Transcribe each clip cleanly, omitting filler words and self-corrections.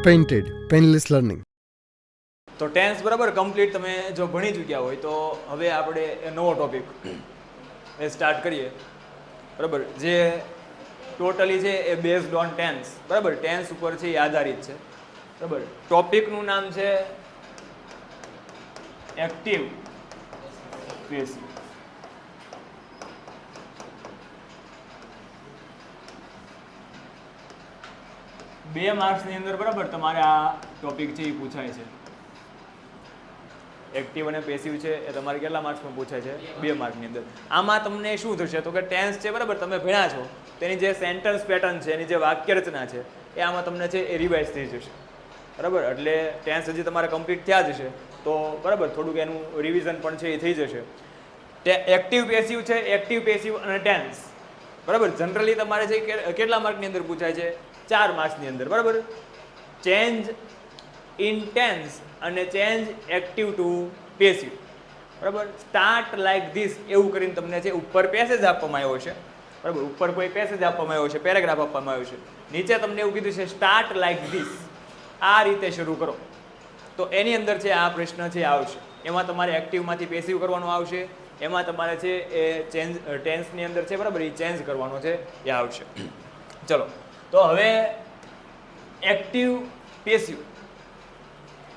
Painted painless learning. તો tense બરાબર complete તમે જો ભણી ચૂક્યા હોય તો હવે આપણે નવો ટોપિક એ સ્ટાર્ટ કરીએ. બરાબર, જે ટોટલી છે એ બેઝડ ઓન ટેન્સ. બરાબર, ટેન્સ ઉપર છે એ આધારિત છે. બરાબર, ટોપિકનું નામ છે એક્ટિવ પેસિવ. બે માર્ક્સની અંદર બરાબર તમારે આ ટોપિક છે એ પૂછાય છે. એક્ટિવ અને પેસિવ છે એ તમારે કેટલા માર્ક્સમાં પૂછાય છે? 2 માર્કની અંદર. આમાં તમને શું થશે તો કે ટેન્સ છે બરાબર તમે ભણ્યા છો તેની જે સેન્ટેન્સ પેટર્ન છે, એની જે વાક્ય રચના છે એ આમાં તમને છે એ રિવાઇઝ થઈ જશે. બરાબર, એટલે ટેન્સ હજી તમારે કમ્પ્લીટ થયા જશે તો બરાબર થોડુંક એનું રિવિઝન પણ છે એ થઈ જશે. એક્ટિવ પેસિવ છે, એક્ટિવ પેસિવ અને ટેન્સ બરાબર જનરલી તમારે છે કેટલા માર્કની અંદર પૂછાય છે? 4 માર્ક્સની અંદર. બરાબર, ચેન્જ ઇન ટેન્સ અને ચેન્જ એક્ટિવ ટુ પેસિવ. બરાબર, સ્ટાર્ટ લાઈક ધીસ એવું કરીને તમને છે ઉપર પેસેજ આપવામાં આવ્યો છે. બરાબર, ઉપર કોઈ પેસેજ આપવામાં આવ્યો છે, પેરેગ્રાફ આપવામાં આવ્યો છે, નીચે તમને એવું કીધું છે સ્ટાર્ટ લાઈક ધીસ, આ રીતે શરૂ કરો. તો એની અંદર છે આ પ્રશ્ન છે આવશે. એમાં તમારે એક્ટિવમાંથી પેસિવ કરવાનું આવશે, એમાં તમારે છે એ ચેન્જ ટેન્સની અંદર છે બરાબર એ ચેન્જ કરવાનો છે એ આવશે. ચલો, તો હવે એક્ટિવ પેસિવ.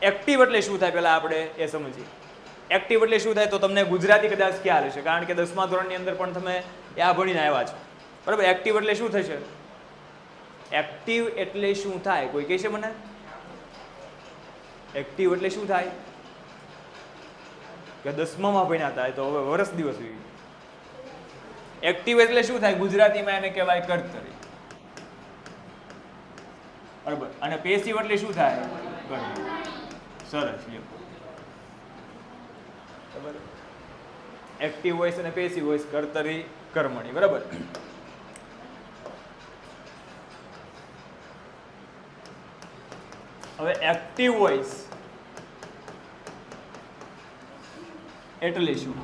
એક્ટિવ એટલે શું થાય પહેલાં આપણે એ સમજીએ. એક્ટિવ એટલે શું થાય તો તમને ગુજરાતી કદાચ ખ્યાલ હશે, કારણ કે 10મા ધોરણની અંદર પણ તમે આ ભણીને આવ્યા છો. બરાબર, એક્ટિવ એટલે શું થશે? એક્ટિવ એટલે શું થાય કોઈ કહેશે મને? એક્ટિવ એટલે શું થાય? કે 10મામાં ભણ્યા હતા તો હવે વર્ષ દિવસ હોય. એક્ટિવ એટલે શું થાય? ગુજરાતીમાં એને કહેવાય કર્તરી. બરાબર, અને પેસિવ એટલે શું થાય? સરસ, બરાબર. એક્ટિવ વોઇસ અને પેસિવ વોઇસ, કર્તરી, કર્મણી. બરાબર, હવે એક્ટિવ વોઇસ એટલે શું?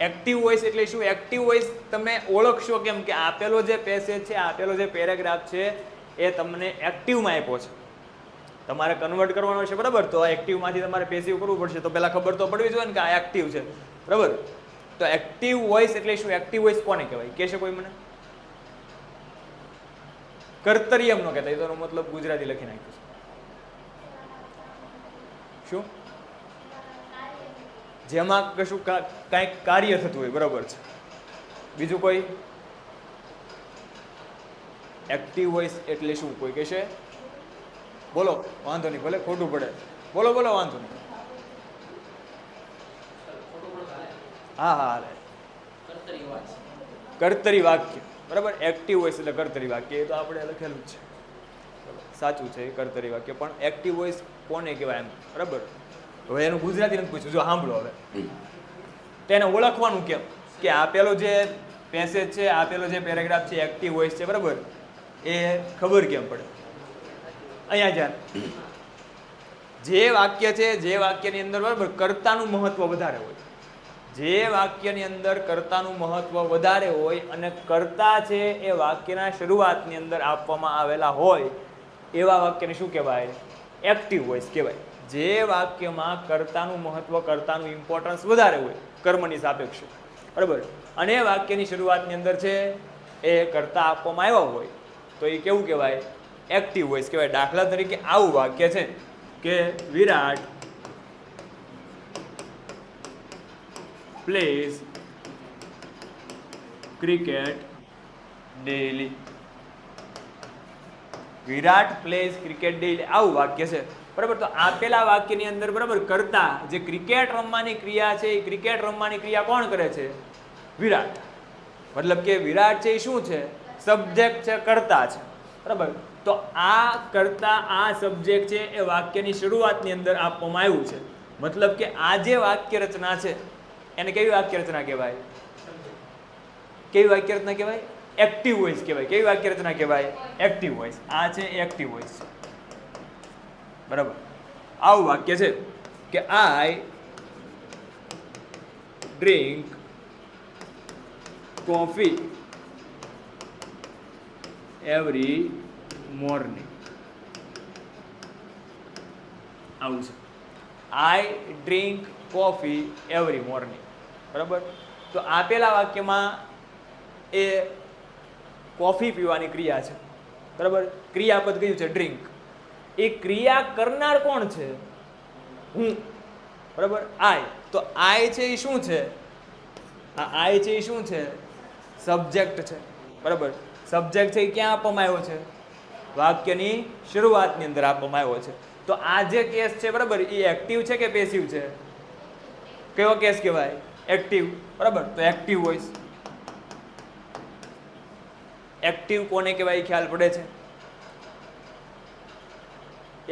એક્ટિવ વોઇસ એટલે શું? એક્ટિવ વોઇસ તમે ઓળખશો કેમ કે આપેલો જે પેસેજ છે, આપેલો જે પેરેગ્રાફ છે એ તમને એક્ટિવમાં આપ્યો છે, તમારે કન્વર્ટ કરવાનો છે. બરાબર, તો એક્ટિવમાંથી તમારે પેસિવ કરવું પડશે. તો પહેલાં ખબર તો પડવી જોઈએ ને કે આ એક્ટિવ છે. બરાબર, તો એક્ટિવ વોઇસ એટલે શું? એક્ટિવ વોઇસ કોને કહેવાય? કહેશે કોઈ મને? કર્તરી એમ ન કહેતા, એનો મતલબ ગુજરાતી લખી નાખ્યું છે. શું? જેમાં કશું કાંઈક કાર્ય થતું હોય. બરાબર છે. બીજું કોઈ? એક્ટિવ વોઇસ એટલે શું કોઈ કહેશે? બોલો, વાંધો નહીં, ભલે ખોટું પડે, બોલો બોલો, વાંધો નહીં. હા હા, હાલે. કર્તરી વાક્ય. બરાબર, એક્ટિવ વોઇસ એટલે કર્તરી વાક્ય, એ તો આપણે લખેલું જ છે. સાચું છે કર્તરી વાક્ય, પણ એક્ટિવ વોઇસ કોને કહેવાય એમ. બરાબર, હવે એનું ગુજરાતી નથી પૂછ્યું. જો સાંભળો હવે, તેને ઓળખવાનું કેમ કે આપેલો જે પેસેજ છે, આપેલો જે પેરેગ્રાફ છે એક્ટિવ વોઇસ છે. બરાબર, એ ખબર કેમ પડે? અહીંયા ધ્યાન. જે વાક્ય છે, જે વાક્યની અંદર બરાબર કર્તાનું મહત્વ વધારે હોય, જે વાક્યની અંદર કર્તાનું મહત્વ વધારે હોય અને કર્તા છે એ વાક્યના શરૂઆતની અંદર આપવામાં આવેલા હોય એવા વાક્યને શું કહેવાય? એક્ટિવ વોઇસ કહેવાય. જે વાક્યમાં કર્તાનું મહત્વ, કર્તાનું ઇમ્પોર્ટન્સ વધારે હોય કર્મની સાપેક્ષે. બરાબર, અને વાક્યની શરૂઆતની અંદર છે એ કર્તા આપવામાં આવ્યા હોય તો એ કેવું કહેવાય? એક્ટિવ વોઇસ કહેવાય. દાખલા તરીકે આવું વાક્ય છે કે વિરાટ પ્લેઝ ક્રિકેટ ડેઈલી. વિરાટ પ્લેઝ ક્રિકેટ ડેઈલી, આવું વાક્ય છે. બરાબર, તો આપેલા વાક્યની અંદર બરાબર કરતા જે ક્રિકેટ રમવાની ક્રિયા છે એ ક્રિકેટ રમવાની ક્રિયા કોણ કરે છે? વિરાટ. મતલબ કે વિરાટ છે એ શું છે? સબ્જેક્ટ છે, કર્તા છે. બરાબર, તો આ કર્તા, આ સબ્જેક્ટ છે એ વાક્યની શરૂઆતની અંદર આપવામાં આવ્યું છે. મતલબ કે આ જે વાક્ય રચના છે એને કેવી વાક્ય રચના કહેવાય? કેવી વાક્ય રચના કહેવાય? એક્ટિવ વોઇસ કહેવાય. કેવી વાક્ય રચના કહેવાય? Active voice. આ છે એક્ટિવ વોઇસ. બરાબર, આવું વાક્ય છે કે આઈ ડ્રિંક કોફી એવરી મોર્નિંગ, આવું છે. I drink coffee every morning. બરાબર. તો આપેલા વાક્યમાં એ કોફી પીવાની ક્રિયા છે. બરાબર. ક્રિયાપદ કયું છે? ડ્રિંક. એ ક્રિયા કરનાર કોણ છે? હું. બરાબર. આઈ. તો આઈ છે એ શું છે? આ આઈ છે એ શું છે? સબ્જેક્ટ છે. બરાબર. સબ્જેક્ટ છે એ ક્યાં આપવામાં આવ્યો છે? વાક્યની શરૂઆતની અંદર આપવામાં આવ્યો છે. તો આ જે કેસ છે, બરાબર, એ એક્ટિવ છે કે પેસિવ છે? કયો કેસ કહેવાય? એક્ટિવ. બરાબર. તો એક્ટિવ વોઇસ. એક્ટિવ કોને કહેવાય ખ્યાલ પડે છે?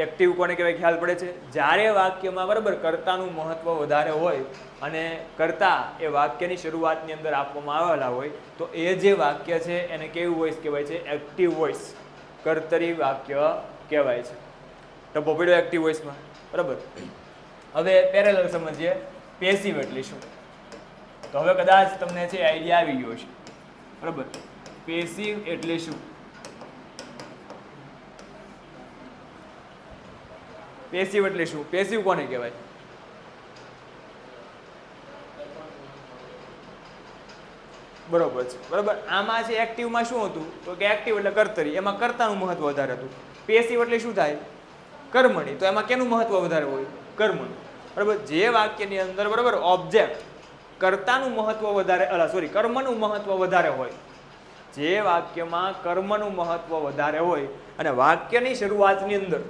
એક્ટિવ કોને કહેવાય ખ્યાલ પડે છે? જ્યારે વાક્યમાં, બરાબર, કર્તાનું મહત્વ વધારે હોય અને કર્તા એ વાક્યની શરૂઆતની અંદર આપવામાં આવેલા હોય તો એ જે વાક્ય છે એને કેવું વોઇસ કહેવાય છે? એક્ટિવ વોઇસ, કર્તરી વાક્ય કહેવાય છે. ટપ્પો પડ્યો એક્ટિવ વોઇસમાં. બરાબર. હવે પેરેલલ સમજીએ. પેસિવ એટલે શું? તો હવે કદાચ તમને છે આઈડિયા આવી ગયો છે. બરાબર. પેસિવ એટલે શું? પેસિવ એટલે શું? પેસિવ કોને કહેવાય? બરોબર છે. બરાબર. આમાં છે એક્ટિવમાં શું હતું? તો કે એક્ટિવ એટલે કર્તરી, એમાં કર્તાનું મહત્વ વધારે હતું. પેસિવ એટલે શું થાય? કર્મણી. તો એમાં કેનું મહત્વ વધારે હોય? કર્મનું. બરાબર. જે વાક્યની અંદર, બરાબર, ઓબ્જેક્ટ કર્તાનું મહત્વ વધારે, કર્મનું મહત્વ વધારે હોય, જે વાક્યમાં કર્મનું મહત્વ વધારે હોય અને વાક્યની શરૂઆતની અંદર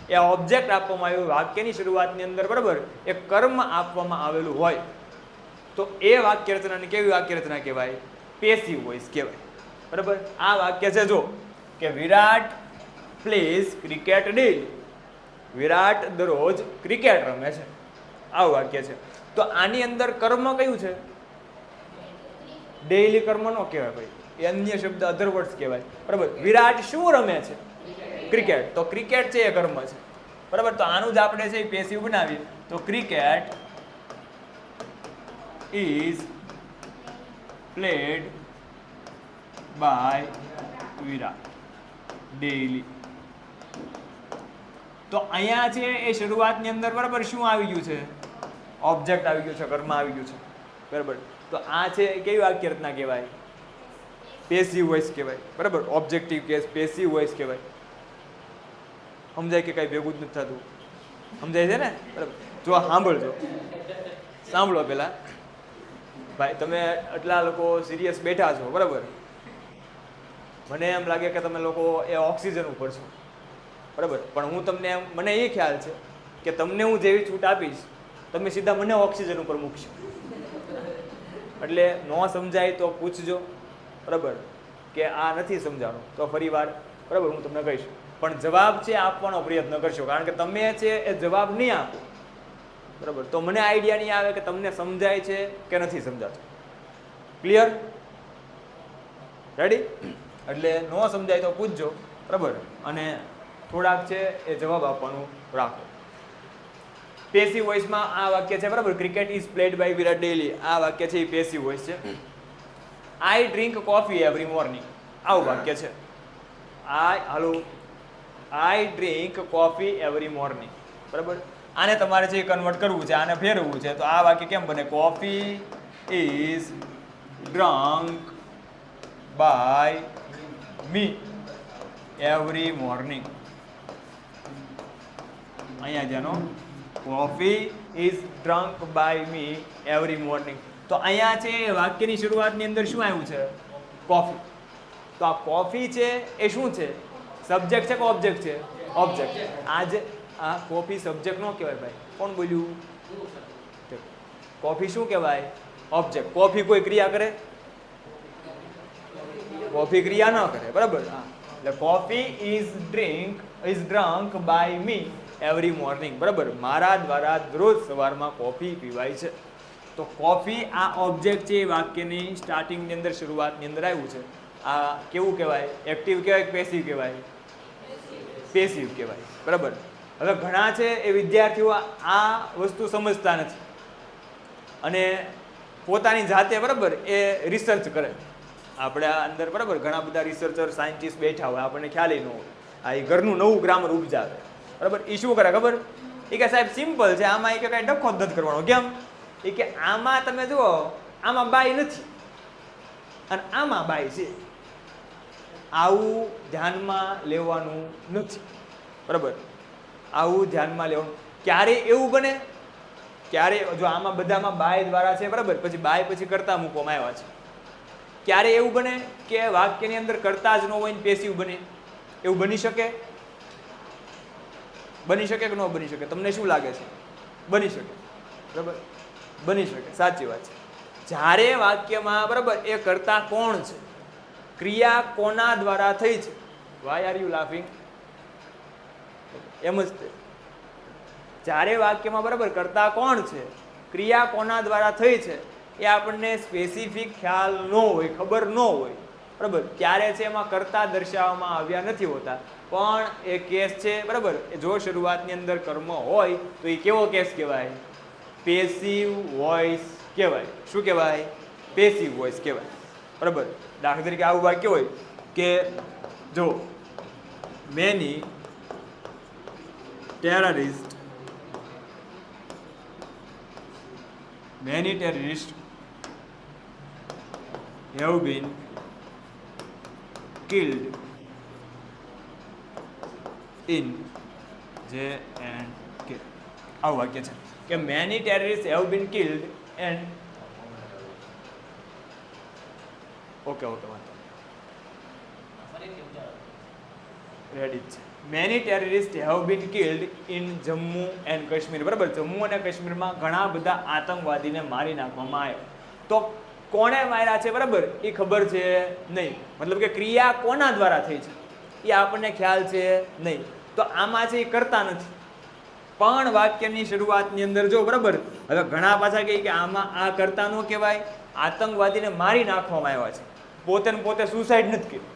એ ઓબ્જેક્ટ આપવામાં આવ્યું, વાક્યની શરૂઆતની અંદર, બરાબર, એ કર્મ આપવામાં આવેલું હોય તો એ વાક્ય રચનાને કેવી વાક્ય રચના કહેવાય? પેસિવ વોઇસ કહેવાય. બરાબર. આ વાક્ય છે જો કે વિરાટ પ્લેઝ ક્રિકેટ ડેલી. વિરાટ દરરોજ ક્રિકેટ રમે છે. આવું વાક્ય છે. તો આની અંદર કર્મ કયું છે? ડેઈલી કર્મ નો કહેવાય ભાઈ, એ અન્ય શબ્દ અધર વર્ડ્સ કહેવાય. બરાબર. વિરાટ શું રમે છે? ક્રિકેટ. તો ક્રિકેટ છે એ કર્મ છે. બરાબર. તો આનું જ આપણે છે પેસિવ બનાવીએ તો cricket is played by Virat daily. તો અહીંયા છે એ શરૂઆતની અંદર, બરાબર, શું આવી ગયું છે? ઓબ્જેક્ટ આવી ગયું છે, કર્મ આવી ગયું છે. બરાબર. તો આ છે કેવી વાક્ય રચના કહેવાય? પેસિવ વોઇસ કહેવાય. બરાબર. ઓબ્જેક્ટિવ કેસ પેસિવ વોઇસ કહેવાય. સમજાય કે કઈ ભેગું જ નથી થતું? સમજાય છે ને? બરાબર. જો સાંભળજો, સાંભળો પેલા ભાઈ. તમે આટલા લોકો સિરિયસ બેઠા છો, બરાબર. મને એમ લાગે કે તમે લોકો એ ઓક્સિજન ઉપર છો. બરાબર. પણ હું તમને મને એ ખ્યાલ છે કે તમને હું જેવી છૂટ આપીશ તમે સીધા મને ઓક્સિજન ઉપર મૂકશો. એટલે ન સમજાય તો પૂછજો. બરાબર. કે આ નથી સમજાણું તો ફરી વાર, બરાબર, હું તમને કહીશ. પણ જવાબ છે આપવાનો પ્રયત્ન કરશો, કારણ કે તમે છે એ જવાબ નહીં આપો, બરાબર, તો મને આઈડિયા નહીં આવે કે તમને સમજાય છે કે નથી સમજાતું. ક્લિયર? રેડી? એટલે ન સમજાય તો પૂછજો. બરાબર. અને થોડાક છે એ જવાબ આપવાનું રાખો. પેસિવ વોઇસમાં આ વાક્ય છે, બરાબર, cricket is played by Virat daily. આ વાક્ય છે એ પેસિવ વોઇસ છે. I drink coffee every morning. આવું વાક્ય છે. I drink coffee every morning. બરાબર. આને તમારે જે કન્વર્ટ કરવું છે, આને ફેરવવું છે, તો આ વાક્ય કેમ બને? Coffee is drunk by me every morning. અહીંયા જાનો coffee is drunk by me every morning. તો અહીંયા છે વાક્યની શરૂઆતની અંદર શું આવ્યું છે? કોફી. તો આ કોફી છે એ શું છે? સબ્જેક્ટ છે કે ઓબ્જેક્ટ છે? ઓબ્જેક્ટ. આજે આ કોફી સબ્જેક્ટ નો કહેવાય ભાઈ. કોણ બોલ્યું? કોફી શું કહેવાય? ઓબ્જેક્ટ. કોફી કોઈ ક્રિયા કરે? કોફી ક્રિયા ન કરે. બરાબર. હા. એટલે coffee is drunk by me every morning. બરાબર. મારા દ્વારા દરરોજ સવારમાં કોફી પીવાય છે. તો કોફી આ ઓબ્જેક્ટ છે એ વાક્યની સ્ટાર્ટિંગની અંદર, શરૂઆતની અંદર આવ્યું છે. આ કેવું કહેવાય? એક્ટિવ કહેવાય કે પેસિવ કહેવાય? પેસિવ કહેવાય. બરાબર. હવે ઘણા છે એ વિદ્યાર્થીઓ આ વસ્તુ સમજતા નથી અને પોતાની જાતે બરાબર એ રિસર્ચ કરે. આપણે આ અંદર બરાબર ઘણા બધા રિસર્ચર સાયન્ટિસ્ટ બેઠા હોય, આપણને ખ્યાલ ન હોય, આ એ ઘરનું નવું ગ્રામર ઉપજાવે બરાબર. એ શું કરે ખબર? એ કે સાહેબ સિમ્પલ છે, આમાં એ કે કાંઈ ડખો જ નથી કરવાનો. કેમ? એ કે આમાં તમે જુઓ, આમાં બાય નથી અને આમાં બાય છે. આવું ધ્યાનમાં લેવાનું નથી બરાબર. આવું ધ્યાનમાં લેવાનું. ક્યારે એવું બને? ક્યારે જો આમાં બધામાં બાય દ્વારા છે બરાબર, પછી બાય પછી કરતા મૂકવામાં આવ્યા છે. ક્યારે એવું બને કે વાક્યની અંદર કરતા જ ન હોય ને પેસિવ બને? એવું બની શકે? બની શકે કે ન બની શકે? તમને શું લાગે છે? બની શકે બરાબર, બની શકે. સાચી વાત છે. જ્યારે વાક્યમાં બરાબર એ કરતા કોણ છે, ક્રિયા કોના દ્વારા થઈ છે? Why are you laughing? એમ જ તે જ્યારે વાક્યમાં બરાબર કરતા કોણ છે, ક્રિયા કોના દ્વારા થઈ છે, એ આપણને સ્પેસિફિક ખ્યાલ ન હોય, ખબર ન હોય બરાબર. ક્યારે છે એમાં કરતા દર્શાવવામાં આવ્યા નથી હોતા, પણ એ કેસ છે બરાબર. જો શરૂઆતની અંદર કર્મ હોય તો એ કેવો કેસ કહેવાય? પેસિવ વોઇસ કહેવાય. શું કહેવાય? પેસિવ વોઇસ કહેવાય બરાબર. દાખલા તરીકે આવું વાક્ય હોય કે જો many terrorists have been killed in J&K. આવું વાક્ય છે કે many terrorists have been killed and okay વાંધો રેડી છે. Many terrorist have been killed in Jammu and Kashmir બરાબર. જમ્મુ અને કાશ્મીરમાં ઘણા બધા આતંકવાદીને મારી નાખવામાં આવ્યા. તો કોણે માર્યા છે બરાબર એ ખબર છે નહીં, મતલબ કે ક્રિયા કોના દ્વારા થઈ છે એ આપણને ખ્યાલ છે નહીં. તો આમાં છે એ કરતા નથી, પણ વાક્યની શરૂઆતની અંદર જો બરાબર, હવે ઘણા પાછા કહે કે આમાં આ કરતા ન કહેવાય, આતંકવાદીને મારી નાખવામાં આવ્યા છે, પોતે ને પોતે સુસાઇડ નથી કર્યું,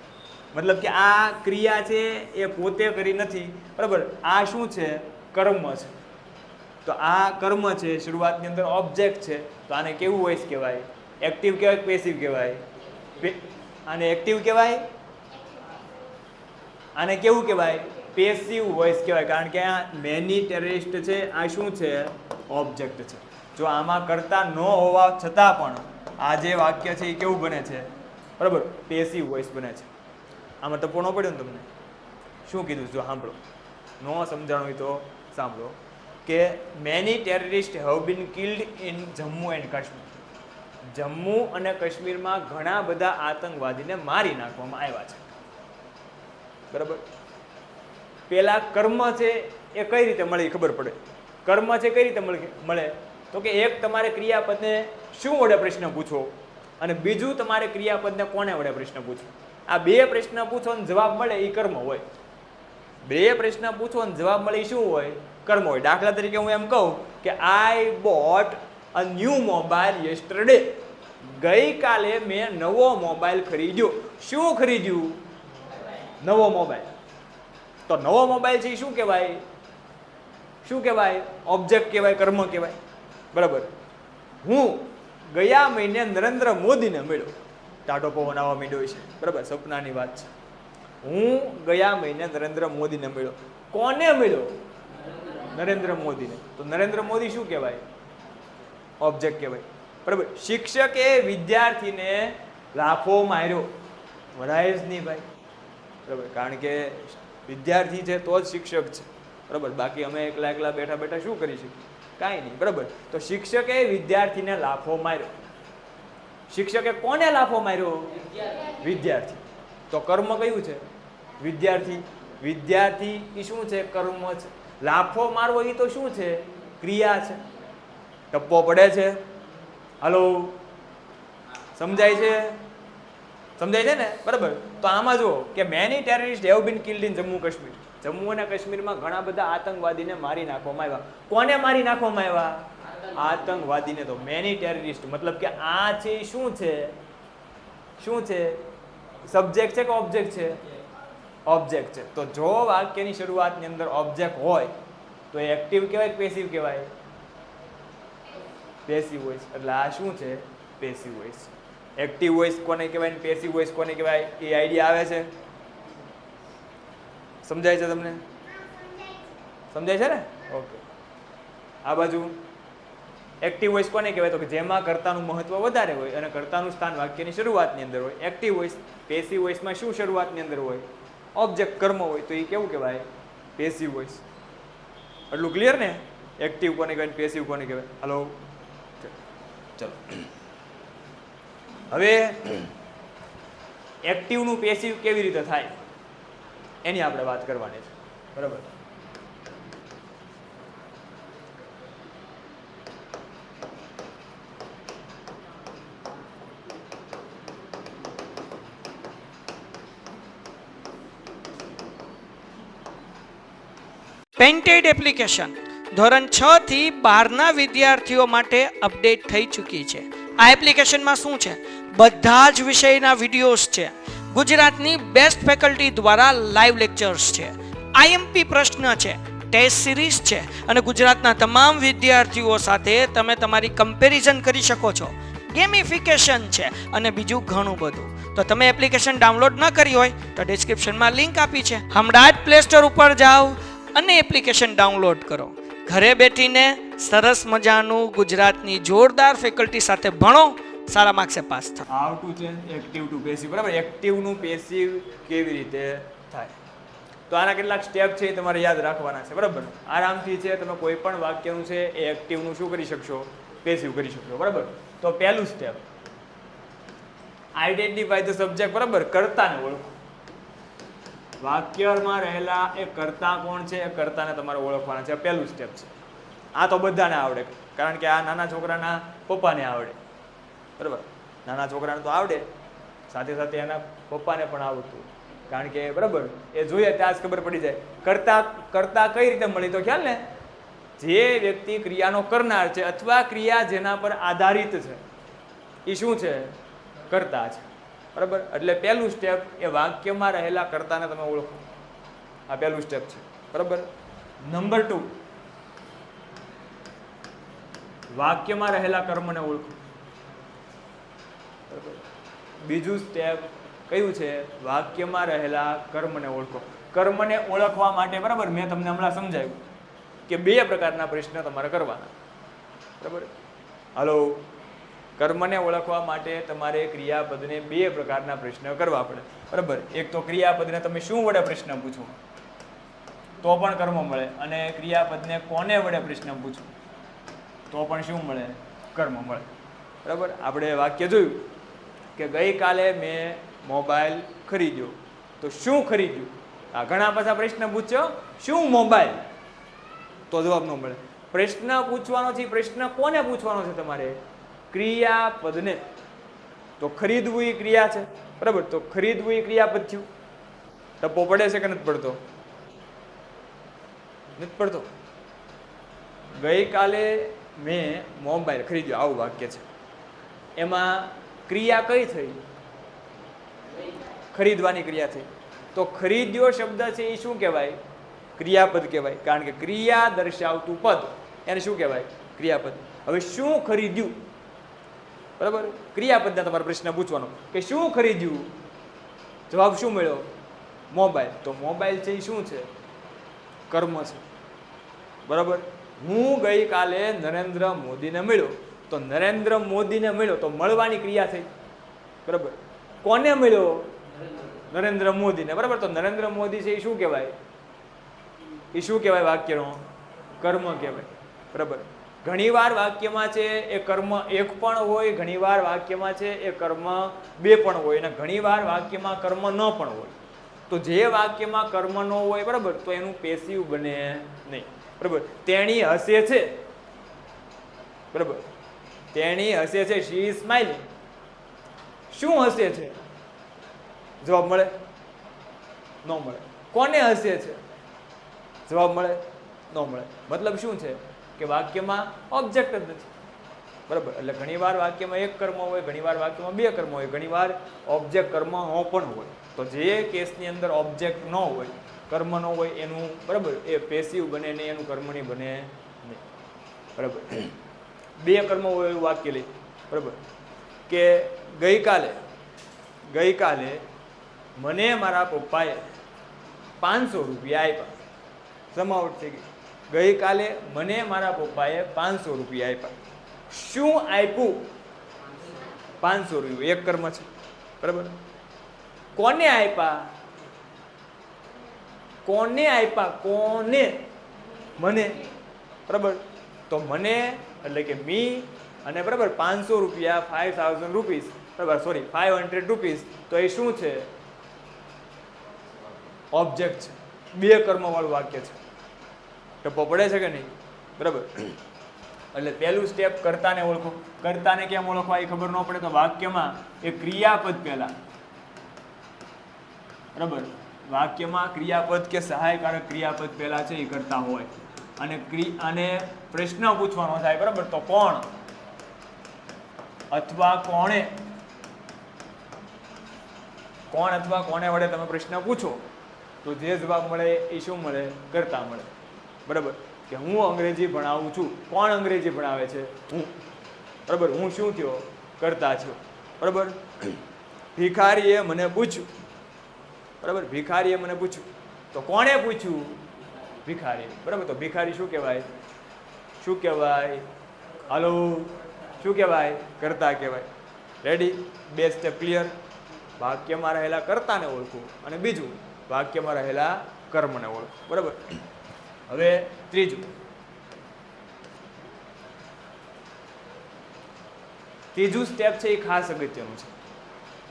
મતલબ કે આ ક્રિયા છે એ પોતે કરી નથી બરાબર. આ શું છે? કર્મ છે. તો આ કર્મ છે, શરૂઆતની અંદર ઓબ્જેક્ટ છે, તો આને કેવું વોઇસ કહેવાય? એક્ટિવ કહેવાય કે પેસિવ કહેવાય? આને એક્ટિવ કહેવાય. આને કેવું કહેવાય? પેસિવ વોઇસ કહેવાય. કારણ કે આ મેની ટેરરિસ્ટ છે, આ શું છે? ઓબ્જેક્ટ છે. જો આમાં કરતા ન હોવા છતાં પણ આ જે વાક્ય છે એ કેવું બને છે બરાબર? પેસિવ વોઇસ બને છે. આમાં ટપો ન પડ્યો ને તમને? શું કીધું? જો સાંભળો, ન સમજાણું હોય તો સાંભળો કે many terrorist have been killed in Jammu and Kashmir. Jammu અને કાશ્મીરમાં ઘણા બધા આતંકવાદીને મારી નાખવામાં આવ્યા છે બરાબર. પેલા કર્મ છે એ કઈ રીતે મળે ખબર પડે. કર્મ છે કઈ રીતે મળે? તો કે એક તમારે ક્રિયાપદને શું વડે પ્રશ્ન પૂછો, અને બીજું તમારે ક્રિયાપદને કોને વડે પ્રશ્ન પૂછો. આ બે પ્રશ્ન પૂછો ને જવાબ મળે એ કર્મ હોય. બે પ્રશ્ન પૂછો ને જવાબ મળે એ શું હોય? કર્મ હોય. દાખલા તરીકે હું એમ કહું કે આઈ bought a new mobile yesterday. ગઈકાલે મેં નવો મોબાઈલ ખરીદ્યો. શું ખરીદ્યું? નવો મોબાઈલ. તો નવો મોબાઈલ છે એ શું કહેવાય? શું કહેવાય? ઓબ્જેક્ટ કહેવાય, કર્મ કહેવાય બરાબર. હું ગયા મહિને નરેન્દ્ર મોદીને મળ્યો. ટાટો પવન આવવા માંડ્યો છે બરાબર, સપનાની વાત છે. હું ગયા મહિને નરેન્દ્ર મોદીને મળ્યો. કોને મળ્યો? નરેન્દ્ર મોદીને. તો નરેન્દ્ર મોદી શું કહેવાય? ઓબ્જેક્ટ કહેવાય બરાબર. શિક્ષકે વિદ્યાર્થીને લાફો માર્યો. વરાય જ નહીં ભાઈ બરાબર, કારણ કે વિદ્યાર્થી છે તો જ શિક્ષક છે બરાબર. બાકી અમે એકલા બેઠા બેઠા શું કરી શકીએ? કાંઈ નહીં બરાબર. તો શિક્ષકે વિદ્યાર્થીને લાફો માર્યો. શિક્ષકે કોને લાફો માર્યો? વિદ્યાર્થી. તો કર્મ કયું છે? વિદ્યાર્થી. વિદ્યાર્થી એ શું છે? કર્મ છે. લાફો મારવો એ તો શું છે? ક્રિયા છે. ટપ્પો પડે છે? હલો, સમજાય છે? સમજાય છે ને બરાબર. તો આમાં જુઓ કે many terrorist have been killed in Jammu Kashmir. Jammu અને કાશ્મીરમાં ઘણા બધા આતંકવાદીને મારી નાખવામાં આવ્યા. કોને મારી નાખવામાં આવ્યા? આતંકવાદીને. તો મેની ટેરરિસ્ટ મતલબ કે આ છે શું છે? શું છે? સબ્જેક્ટ છે કે ઓબ્જેક્ટ છે? ઓબ્જેક્ટ છે. તો જો વાક્યની શરૂઆતની અંદર ઓબ્જેક્ટ હોય તો એક્ટિવ કહેવાય કે પેસિવ કહેવાય? પેસિવ હોય. એટલે આ શું છે? Passive voice. એક્ટિવ વોઇસ કોને કહેવાય ને પેસિવ વોઇસ કોને કહેવાય એ આઈડિયા આવે છે? સમજાય છે તમને? સમજાય છે ને? ઓકે. આ બાજુ એક્ટિવ વોઇસ કોને કહેવાય? તો કે જેમાં કર્તાનું મહત્વ વધારે હોય અને કર્તાનું સ્થાન વાક્યની શરૂઆતની અંદર હોય. Active voice. પેસિવ વોઇસમાં શું શરૂઆતની અંદર હોય? ઓબ્જેક્ટ કર્મ હોય. તો એ કેવું કહેવાય? Passive voice. એટલું ક્લિયર ને? એક્ટિવ કોને કહેવાય, પેસિવ કોને કહેવાય? હલો, ચલો હવે એક્ટિવનું પેસિવ કેવી રીતે થાય એની આપણે વાત કરવાની છે. બરાબર. પેન્ટેડ એપ્લિકેશન ધોરણ 6 થી 12ના વિદ્યાર્થીઓ માટે અપડેટ થઈ ચૂકી છે. આ એપ્લિકેશનમાં શું છે? બધા જ વિષયના વિડીયોઝ છે. ગુજરાતની બેસ્ટ ફેકલ્ટી દ્વારા લાઈવ લેક્ચર્સ છે. આઈએમપી પ્રશ્ન છે, ટેસ્ટ સિરીઝ છે અને ગુજરાતના તમામ વિદ્યાર્થીઓ સાથે તમે તમારી કમ્પેરિઝન કરી શકો છો. ગેમિફિકેશન છે અને બીજું ઘણું બધું. તો તમે એપ્લિકેશન ડાઉનલોડ ન કરી હોય તો ડિસ્ક્રિપ્શનમાં લિંક આપી છે. હમણાં જ પ્લે સ્ટોર ઉપર જાઓ અને એપ્લિકેશન ડાઉનલોડ કરો. ઘરે બેઠીને સરસ મજાનું ગુજરાતની જોરદાર ફેકલ્ટી સાથે ભણો, સારા માર્ક્સે પાસ થાઓ. How to change active to passive. બરાબર. એક્ટિવનું પેસિવ કેવી રીતે થાય? તો આના કેટલાક સ્ટેપ છે એ તમારે યાદ રાખવાના છે. બરાબર. આરામથી છે તમે કોઈ પણ વાક્યનું છે એ એક્ટિવનું શું કરી શકશો? પેસિવ કરી શકશો. બરાબર. તો પહેલું સ્ટેપ, આઈડેન્ટિફાય ધ સબ્જેક્ટ. બરાબર. કર્તાને ઓળખો. વાક્યમાં રહેલા એ કર્તા કોણ છે એ કર્તાને તમારે ઓળખવાના છે. પહેલું સ્ટેપ છે. આ તો બધાને આવડે, કારણ કે આ નાના છોકરાના પપ્પાને આવડે. બરાબર. નાના છોકરાને તો આવડે, સાથે સાથે એના પપ્પાને પણ આવડતું, કારણ કે બરાબર એ જોઈએ ત્યાં જ ખબર પડી જાય. કર્તા કઈ રીતે મળી? તો ખ્યાલ ને, જે વ્યક્તિ ક્રિયાનો કરનાર છે અથવા ક્રિયા જેના પર આધારિત છે એ શું છે? કર્તા છે. બરાબર. એટલે પહેલું સ્ટેપ એ વાક્યમાં રહેલા કર્તાને તમે ઓળખો. આ પહેલું સ્ટેપ છે. બરાબર. નંબર 2, વાક્યમાં રહેલા કર્મને ઓળખો. બરાબર. બીજું સ્ટેપ કયું છે? વાક્યમાં રહેલા કર્મને ઓળખો. કર્મને ઓળખવા માટે બરાબર મેં તમને હમણાં સમજાવ્યું કે 2 પ્રકારના પ્રશ્ન તમારે કરવાના. બરાબર. હાલો, કર્મને ઓળખવા માટે તમારે ક્રિયાપદને 2 પ્રકારના પ્રશ્ન કરવા પડે. બરાબર. એક તો ક્રિયાપદને તમે શું વડે પ્રશ્ન પૂછો તો પણ કર્મ મળે, અને ક્રિયાપદને કોને વડે પ્રશ્ન પૂછો તો પણ શું મળે? કર્મ મળે. બરાબર. આપણે વાક્ય જોયું કે ગઈકાલે મેં મોબાઈલ ખરીદ્યો. તો શું ખરીદ્યું? આ ઘણા પાછા પ્રશ્ન પૂછ્યો, શું મોબાઈલ? તો જવાબ ન મળે. પ્રશ્ન પૂછવાનો છે. પ્રશ્ન કોને પૂછવાનો છે? તમારે ક્રિયાપદને. તો ખરીદવું એ ક્રિયા છે. બરાબર. તો ખરીદવું એ ક્રિયાપદ થયું. ટપ્પો પડે છે કે નથી પડતો? નથી પડતો. ગઈકાલે મેં મોબાઈલ ખરીદ્યો, આવું વાક્ય છે. એમાં ક્રિયા કઈ થઈ? ખરીદવાની ક્રિયા થઈ. તો ખરીદ્યો શબ્દ છે એ શું કહેવાય? ક્રિયાપદ કહેવાય, કારણ કે ક્રિયા દર્શાવતું પદ એને શું કહેવાય? ક્રિયાપદ. હવે શું ખરીદ્યું? બરાબર. ક્રિયાપદને તમારે પ્રશ્ન પૂછવાનો કે શું ખરીદ્યું? જવાબ શું મળ્યો? મોબાઈલ. તો મોબાઈલ છે એ શું છે? કર્મ છે. બરાબર. હું ગઈકાલે નરેન્દ્ર મોદીને મળ્યો. તો નરેન્દ્ર મોદીને મળ્યો તો મળવાની ક્રિયા થઈ. બરાબર. કોને મળ્યો? નરેન્દ્ર મોદીને. બરાબર. તો નરેન્દ્ર મોદી છે એ શું કહેવાય? એ શું કહેવાય? વાક્યનો કર્મ કહેવાય. બરાબર. ઘણીવાર વાક્યમાં છે એ કર્મ 1 પણ હોય, ઘણીવાર વાક્યમાં છે એ કર્મ 2 પણ હોય, અને ઘણીવાર વાક્યમાં કર્મ ન પણ હોય. તો જે વાક્યમાં કર્મ ન હોય બરાબર તો એનું પેસિવ બને નહીં. બરાબર. તેણી હસે છે. બરાબર. તેણી હસે છે. She is smiling. શું હસે છે? જવાબ મળે? ન મળે. કોને હસે છે? જવાબ મળે? ન મળે. મતલબ શું છે કે વાક્યમાં ઓબ્જેક્ટ જ નથી. બરાબર. એટલે ઘણીવાર વાક્યમાં 1 કર્મ હોય, ઘણીવાર વાક્યમાં 2 કર્મ હોય, ઘણીવાર ઓબ્જેક્ટ કર્મ ન પણ હોય. તો જે કેસની અંદર ઓબ્જેક્ટ ન હોય, કર્મ ન હોય, એનું બરાબર એ પેસિવ બને નહીં, એનું કર્મણી બને નહીં. બરાબર. 2 કર્મ હોય એવું વાક્ય લઈ. બરાબર. કે ગઈકાલે મને મારા પપ્પાએ 500 રૂપિયા આપ્યા. સમાવટ થઈ ગઈ. ગઈકાલે મને મારા પપ્પાએ 500 રૂપિયા આપ્યા. શું આપ્યું? 500 રૂપિયા. એક કર્મ છે, બરાબર. કોને આપ્યા? કોને આપ્યા? કોને? મને, બરાબર. તો મને એટલે કે મી, અને બરાબર 500 રૂપિયા 5000 રૂપીસ, બરાબર, સોરી 500 રૂપીસ. તો એ શું છે? ઓબ્જેક્ટ છે. બે કર્મવાળું વાક્ય છે. ટપ્પો પડે છે કે નહીં? બરાબર. એટલે પહેલું સ્ટેપ કર્તાને ઓળખો. કર્તાને કેમ ઓળખવા એ ખબર ન પડે તો વાક્યમાં એ ક્રિયાપદ પહેલા, બરાબર, વાક્યમાં ક્રિયાપદ કે સહાયકારક ક્રિયાપદ પહેલા છે એ કરતા હોય, અને પ્રશ્ન પૂછવાનો થાય, બરાબર. તો કોણ અથવા કોણે, કોણ અથવા કોને વડે તમે પ્રશ્ન પૂછો તો જે જવાબ મળે એ શું મળે? કર્તા મળે, બરાબર. કે હું અંગ્રેજી ભણાવું છું. કોણ અંગ્રેજી ભણાવે છે? હું, બરાબર. હું શું થયો? કર્તા થયો, બરાબર. ભિખારીએ મને પૂછ્યું, બરાબર. ભિખારીએ મને પૂછ્યું. તો કોણે પૂછ્યું? ભિખારી, બરાબર. તો ભિખારી શું કહેવાય? શું કહેવાય? હાલો, શું કહેવાય? કર્તા કહેવાય. રેડી? બે સ્ટેપ ક્લિયર. વાક્યમાં રહેલા કર્તાને ઓળખવું, અને બીજું વાક્યમાં રહેલા કર્મને ઓળખવું, બરાબર. હવે ત્રીજું સ્ટેપ છે એ ખાસ અગત્યનું છે,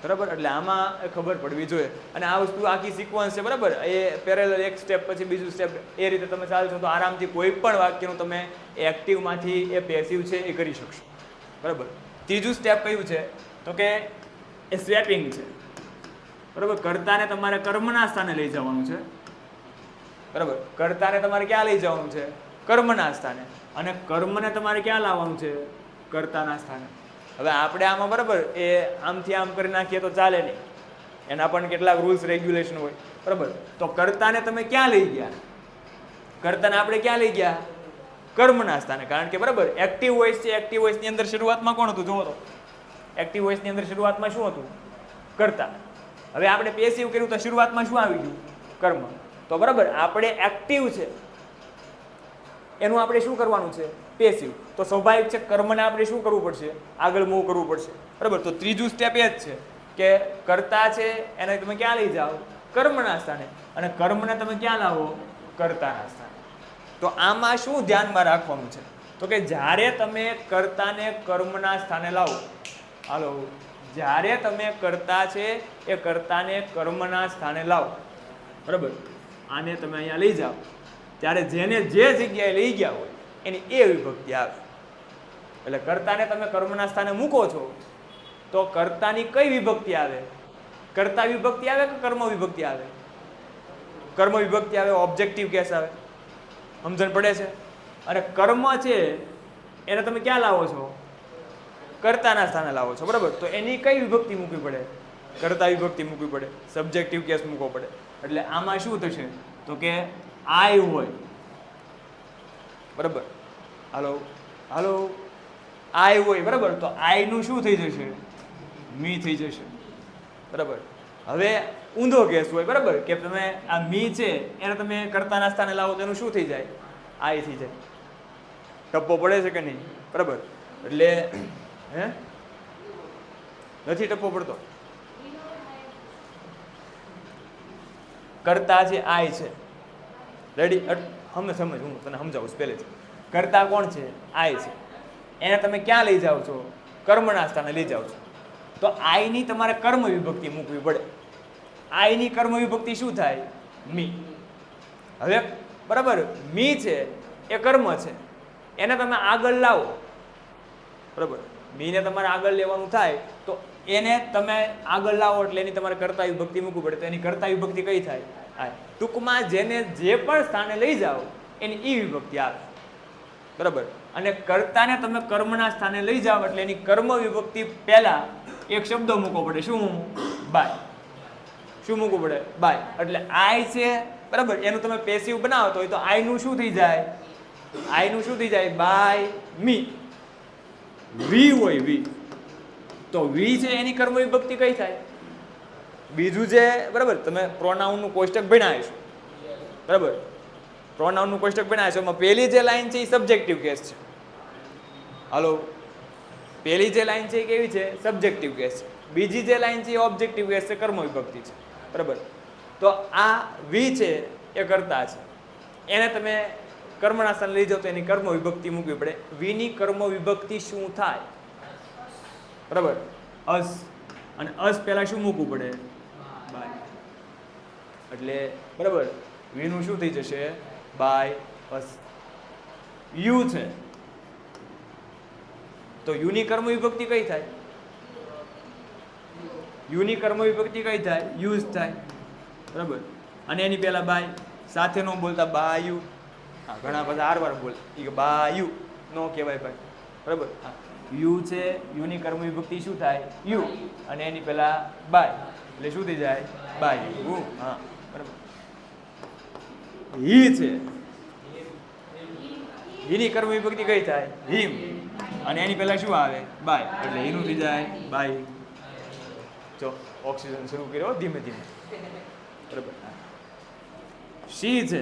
બરાબર. એટલે આમાં ખબર પડવી જોઈએ. અને આ વસ્તુ આખી સિક્વન્સ છે, બરાબર. એ પેરેલલ એક સ્ટેપ પછી બીજું સ્ટેપ, એ રીતે તમે ચાલશો તો આરામથી કોઈ પણ વાક્યનું તમે એક્ટિવમાંથી એ પેસિવ છે એ કરી શકશો, બરાબર. ત્રીજું સ્ટેપ કયું છે? તો કે એ સ્વેપિંગ છે, બરાબર. કર્તાને તમારે કર્મના સ્થાને લઈ જવાનું છે, બરાબર. કર્તાને તમારે ક્યાં લઈ જવાનું છે? કર્મના સ્થાને. અને કર્મને તમારે ક્યાં લાવવાનું છે? કર્તાના સ્થાને. હવે આપણે આમાં, બરાબર, એ આમથી આમ કરી નાખીએ તો ચાલે નહીં. એના પણ કેટલાક રૂલ્સ રેગ્યુલેશન હોય, બરાબર. તો કર્તાને તમે ક્યાં લઈ ગયા? કર્તાને આપણે ક્યાં લઈ ગયા? કર્મના સ્થાને. કારણ કે, બરાબર, એક્ટિવ વોઇસ છે. એક્ટિવ વોઇસની અંદર શરૂઆતમાં કોણ હતું? જોવો તો એક્ટિવ વોઇસની અંદર શરૂઆતમાં શું હતું? કર્તા. હવે આપણે પેસિવ કર્યું તો શરૂઆતમાં શું આવી ગયું? કર્મ. તો બરાબર, આપણે એક્ટિવ છે એનું આપણે શું કરવાનું છે? પેસિવ. તો સ્વાભાવિક છે કર્મને આપણે શું કરવું પડશે? આગળ મૂવ કરવું પડશે, બરાબર. તો ત્રીજું સ્ટેપ એ જ છે કે કર્તા છે એને તમે ક્યાં લઈ જાઓ? કર્મના સ્થાને. અને કર્મને તમે ક્યાં લાવો? કર્તાના સ્થાને. તો આમાં શું ધ્યાનમાં રાખવાનું છે? તો કે જ્યારે તમે કર્તાને કર્મના સ્થાને લાવો, હાલો, જ્યારે તમે કર્તા છે એ કર્તાને કર્મના સ્થાને લાવો, બરાબર, આને તમે અહીંયા લઈ જાઓ, ત્યારે જેને જે જગ્યાએ લઈ ગયા હોય એની એ વિભક્તિ આવે. એટલે કર્તાને તમે કર્મના સ્થાને મૂકો છો તો કર્તાની કઈ વિભક્તિ આવે? કર્તા વિભક્તિ આવે કે કર્મ વિભક્તિ આવે? કર્મ વિભક્તિ આવે. ઓબ્જેક્ટિવ કેસ આવે. સમજણ પડે છે? અને કર્મ છે એને તમે ક્યાં લાવો છો? કર્તાના સ્થાને લાવો છો, બરાબર. તો એની કઈ વિભક્તિ મૂકવી પડે? કર્તા વિભક્તિ મૂકવી પડે. સબ્જેક્ટિવ કેસ મૂકવો પડે. એટલે આમાં શું થશે? તો કે આઈ હોય, બરાબર, હાલો આઈ હોય, બરાબર. તો આઈ નું શું થઈ જશે? મી થઈ જશે, બરાબર. હવે ઊંધો કેસ હોય, બરાબર, કે તમે આ મી છે એને તમે કર્તાના સ્થાને લાવો તો એનું શું થઈ જાય? આઈ થઈ જાય. ટપ્પો પડે છે કે નહીં? બરાબર. એટલે હે નથી ટપ્પો પડતો. કર્તા છે આઈ છે. રેડી? સમજ, હું તને સમજાવું પહેલેથી. કર્તા કોણ છે? આઈ છે. એને તમે ક્યાં લઈ જાઓ છો? કર્મના સ્થાને લઈ જાઓ છો. તો આઈની તમારે કર્મ વિભક્તિ મૂકવી પડે. આઈની કર્મ વિભક્તિ શું થાય? મી. હવે બરાબર, મી છે એ કર્મ છે, એને તમે આગળ લાવો, બરાબર. મીને તમારે આગળ લેવાનું થાય તો એને તમે આગળ લાવો એટલે એની તમારે કર્તા વિભક્તિ મૂકવી પડે. તો એની કર્તા વિભક્તિ કઈ થાય? આ. ટૂંકમાં જેને જે પણ સ્થાને લઈ જાઓ એની ઈ વિભક્તિ આવે, બરાબર. અને કર્તાને તમે કર્મના સ્થાને લઈ જાઓ એટલે એની કર્મ વિભક્તિ પહેલા એક શબ્દ મૂકવો પડે. શું? બાય. શું મૂકવું પડે? બાય. એટલે આઈ છે, બરાબર, એનું તમે પેસિવ બનાવો તો આઈ નું શું થઈ જાય? આઈ નું શું થઈ જાય? બાય મી. વી હોય, વી, તો વી છે એની કર્મ વિભક્તિ કઈ થાય? બીજું જે બરાબર તમે પ્રોનાઉનનું કોષ્ટક ભણ્યા છો બરાબર, પ્રોનાઉનનું કોષ્ટક ભણ્યા છો એમાં પહેલી જે લાઈન છે એ સબ્જેક્ટિવ કેસ છે. હાલો, પહેલી જે લાઈન છે એ કેવી છે? સબ્જેક્ટિવ કેસ છે. બીજી જે લાઈન છે એ ઓબ્જેક્ટિવ કેસ છે, કર્મ વિભક્તિ છે બરાબર. તો આ વી છે એ કર્તા છે, એને તમે કર્મના સ્થાને લઈ જાઓ તો એની કર્મ વિભક્તિ મૂકવી પડે. વીની કર્મ વિભક્તિ શું થાય? બરાબર, અસ, અને અસ પહેલા શું મૂકવું પડે? બાય. એટલે બરાબર વીનું શું થઈ જશે? By us. યુ છે તો યુની કર્મ વિભક્તિ કઈ થાય? યુની કર્મ વિભક્તિ કઈ થાય? યુઝ થાય બરાબર. અને એની પહેલા બાય, સાથે નો બોલતા બાયુ. હા, ઘણા બધા હારવાર બોલે કે બાયુ, નો કહેવાય ભાઈ બરાબર. હા, યુ છે, યુની કર્મ વિભક્તિ શું થાય? યુ, અને એની પહેલા બાય એટલે શું થઈ જાય? બાયુ. હા બરાબર. હી છે, હીની કર્મ વિભક્તિ કઈ થાય? હિમ, અને એની પહેલા શું આવે? બાય એટલે એનું થઈ જાય બાય. જો ઓક્સિજન શરૂ કર્યો ધીમે ધીમે બરાબર. સી છે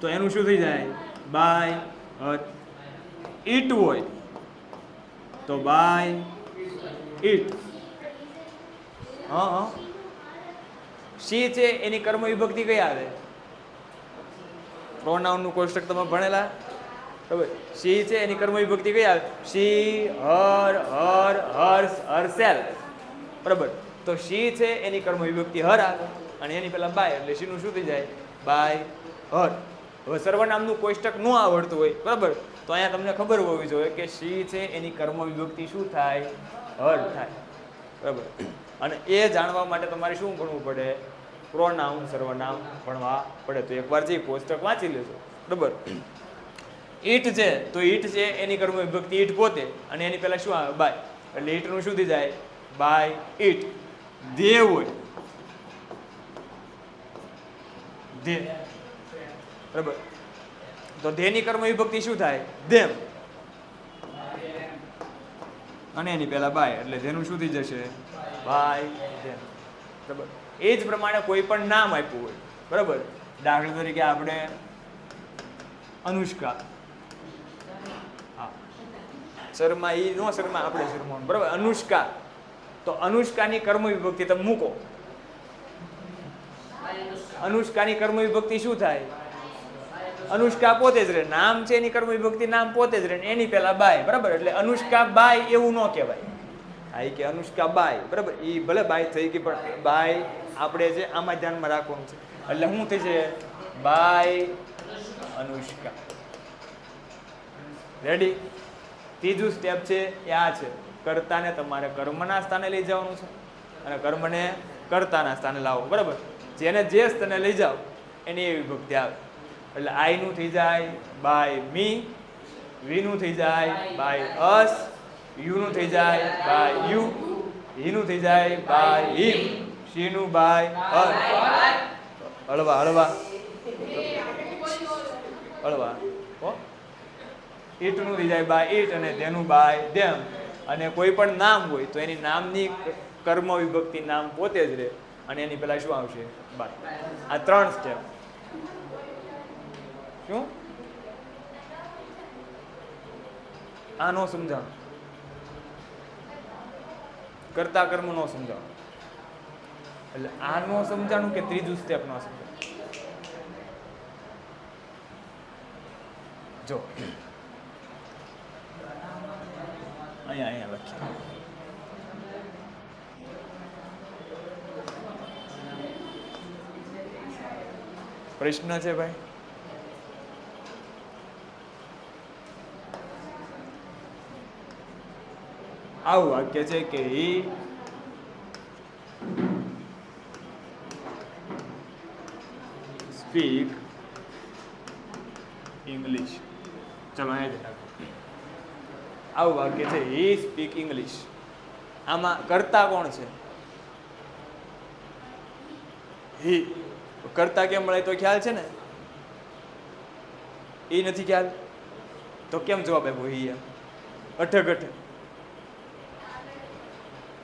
તો એનું શું થઈ જાય? બાય હટ. ઈટ હોય તો બાય ઈટ. હા, સી છે એની કર્મ વિભક્તિ કઈ આવે? પ્રોનાઉનનું કોષ્ટક તમે ભણેલા બરાબર. સી છે એની કર્મ વિભક્તિ કઈ આવે? સી, હર, હર, હર્ષ, હર્ષેલ બરાબર. તો સી છે એની કર્મ વિભક્તિ હર આવે, અને એની પહેલા બાય એટલે સીનું શું થઈ જાય? By her. હવે સર્વનામનું કોષ્ટક ન આવડતું હોય બરાબર, તો અહીંયા તમને ખબર હોવી જોઈએ કે સી છે એની કર્મ વિભક્તિ શું થાય? હર થાય બરાબર. અને એ જાણવા માટે તમારે શું ભણવું પડે? પ્રોનાઉન સર્વનામ ભણવા પડે. તો એકવાર જે કોષ્ટક વાંચી લેજો બરાબર. ઈટ છે તો ઈટ છે એની કર્મ વિભક્તિ ઈટ પોતે, અને એની પહેલા શું આવે? બાય એટલે ઈટનું શું થઈ જાય? By it. ધે હોય ધે બરાબર, તો ધેની કર્મ વિભક્તિ શું થાય? ધેમ, અને એની પહેલા બાય એટલે ધેનું શું થઈ જશે? બાય ધેમ બરાબર. એ જ પ્રમાણે કોઈ પણ નામ આપ્યું હોય બરાબર, દાખલા તરીકે આપણે અનુષ્કા, હા શર્મા, એ નો શર્મા આપણે શર્મા બરાબર. અનુષ્કા, તો અનુષ્કાની કર્મ વિભક્તિ તમે મૂકો. અનુષ્કાની કર્મ વિભક્તિ શું થાય? અનુષ્કા પોતે જ રહે, નામ છે એની કર્મ વિભક્તિ નામ પોતે જ રહે, એની પહેલા બાય બરાબર. એટલે અનુષ્કા બાય એવું ન કહેવાય. હા, કે અનુષ્કા બાય બરાબર, એ ભલે બાય થઈ ગઈ પણ બાય આપણે જે આમાં ધ્યાનમાં રાખવાનું છે. એટલે શું થઈ છે? બાય અનુષ્કા. રેડી? ત્રીજું સ્ટેપ છે એ આ છે, કર્તાને તમારે કર્મના સ્થાને લઈ જવાનું છે, અને કર્મને કર્તાના સ્થાને લાવો બરાબર. જેને જે સ્થાને લઈ જાઓ એની એ વિભક્તિ આવે. એટલે આઈ નું થઈ જાય બાય મી, વી નું થઈ જાય બાય અસ, યુ નું થઈ જાય બાય યુ, હી નું થઈ જાય બાય હિમ, સી નું બાય હર. હળવા હળવા હળવા. ઈટ નું થઈ જાય બાય ઈટ, અને તેનું બાય ધેમ. અને કોઈ પણ નામ હોય તો એની નામની કર્મ વિભક્તિ નામ પોતે જ રહે, અને એની પહેલા શું આવશે? બાય. આ 3 સ્ટેપ. શું આ નો સમજાણું? કર્તા કર્મ નો સમજાણું? એટલે આ નો સમજાણું કે ત્રીજું સ્ટેપ નો સમજાણું? જો અહીંયા લખીએ. પ્રશ્ન છે ભાઈ? આવું વાક્ય છે કે હી સ્પીક ઇંગ્લિશ. ચલો અહીંયા આવું વાક્ય છે, હી સ્પીક ઇંગ્લિશ. આમાં કર્તા કોણ છે? હી. કર્તા કેમ મળે તો ખ્યાલ છે ને? એ નથી ખ્યાલ તો કેમ જવાબ આપ્યો? હી અઠક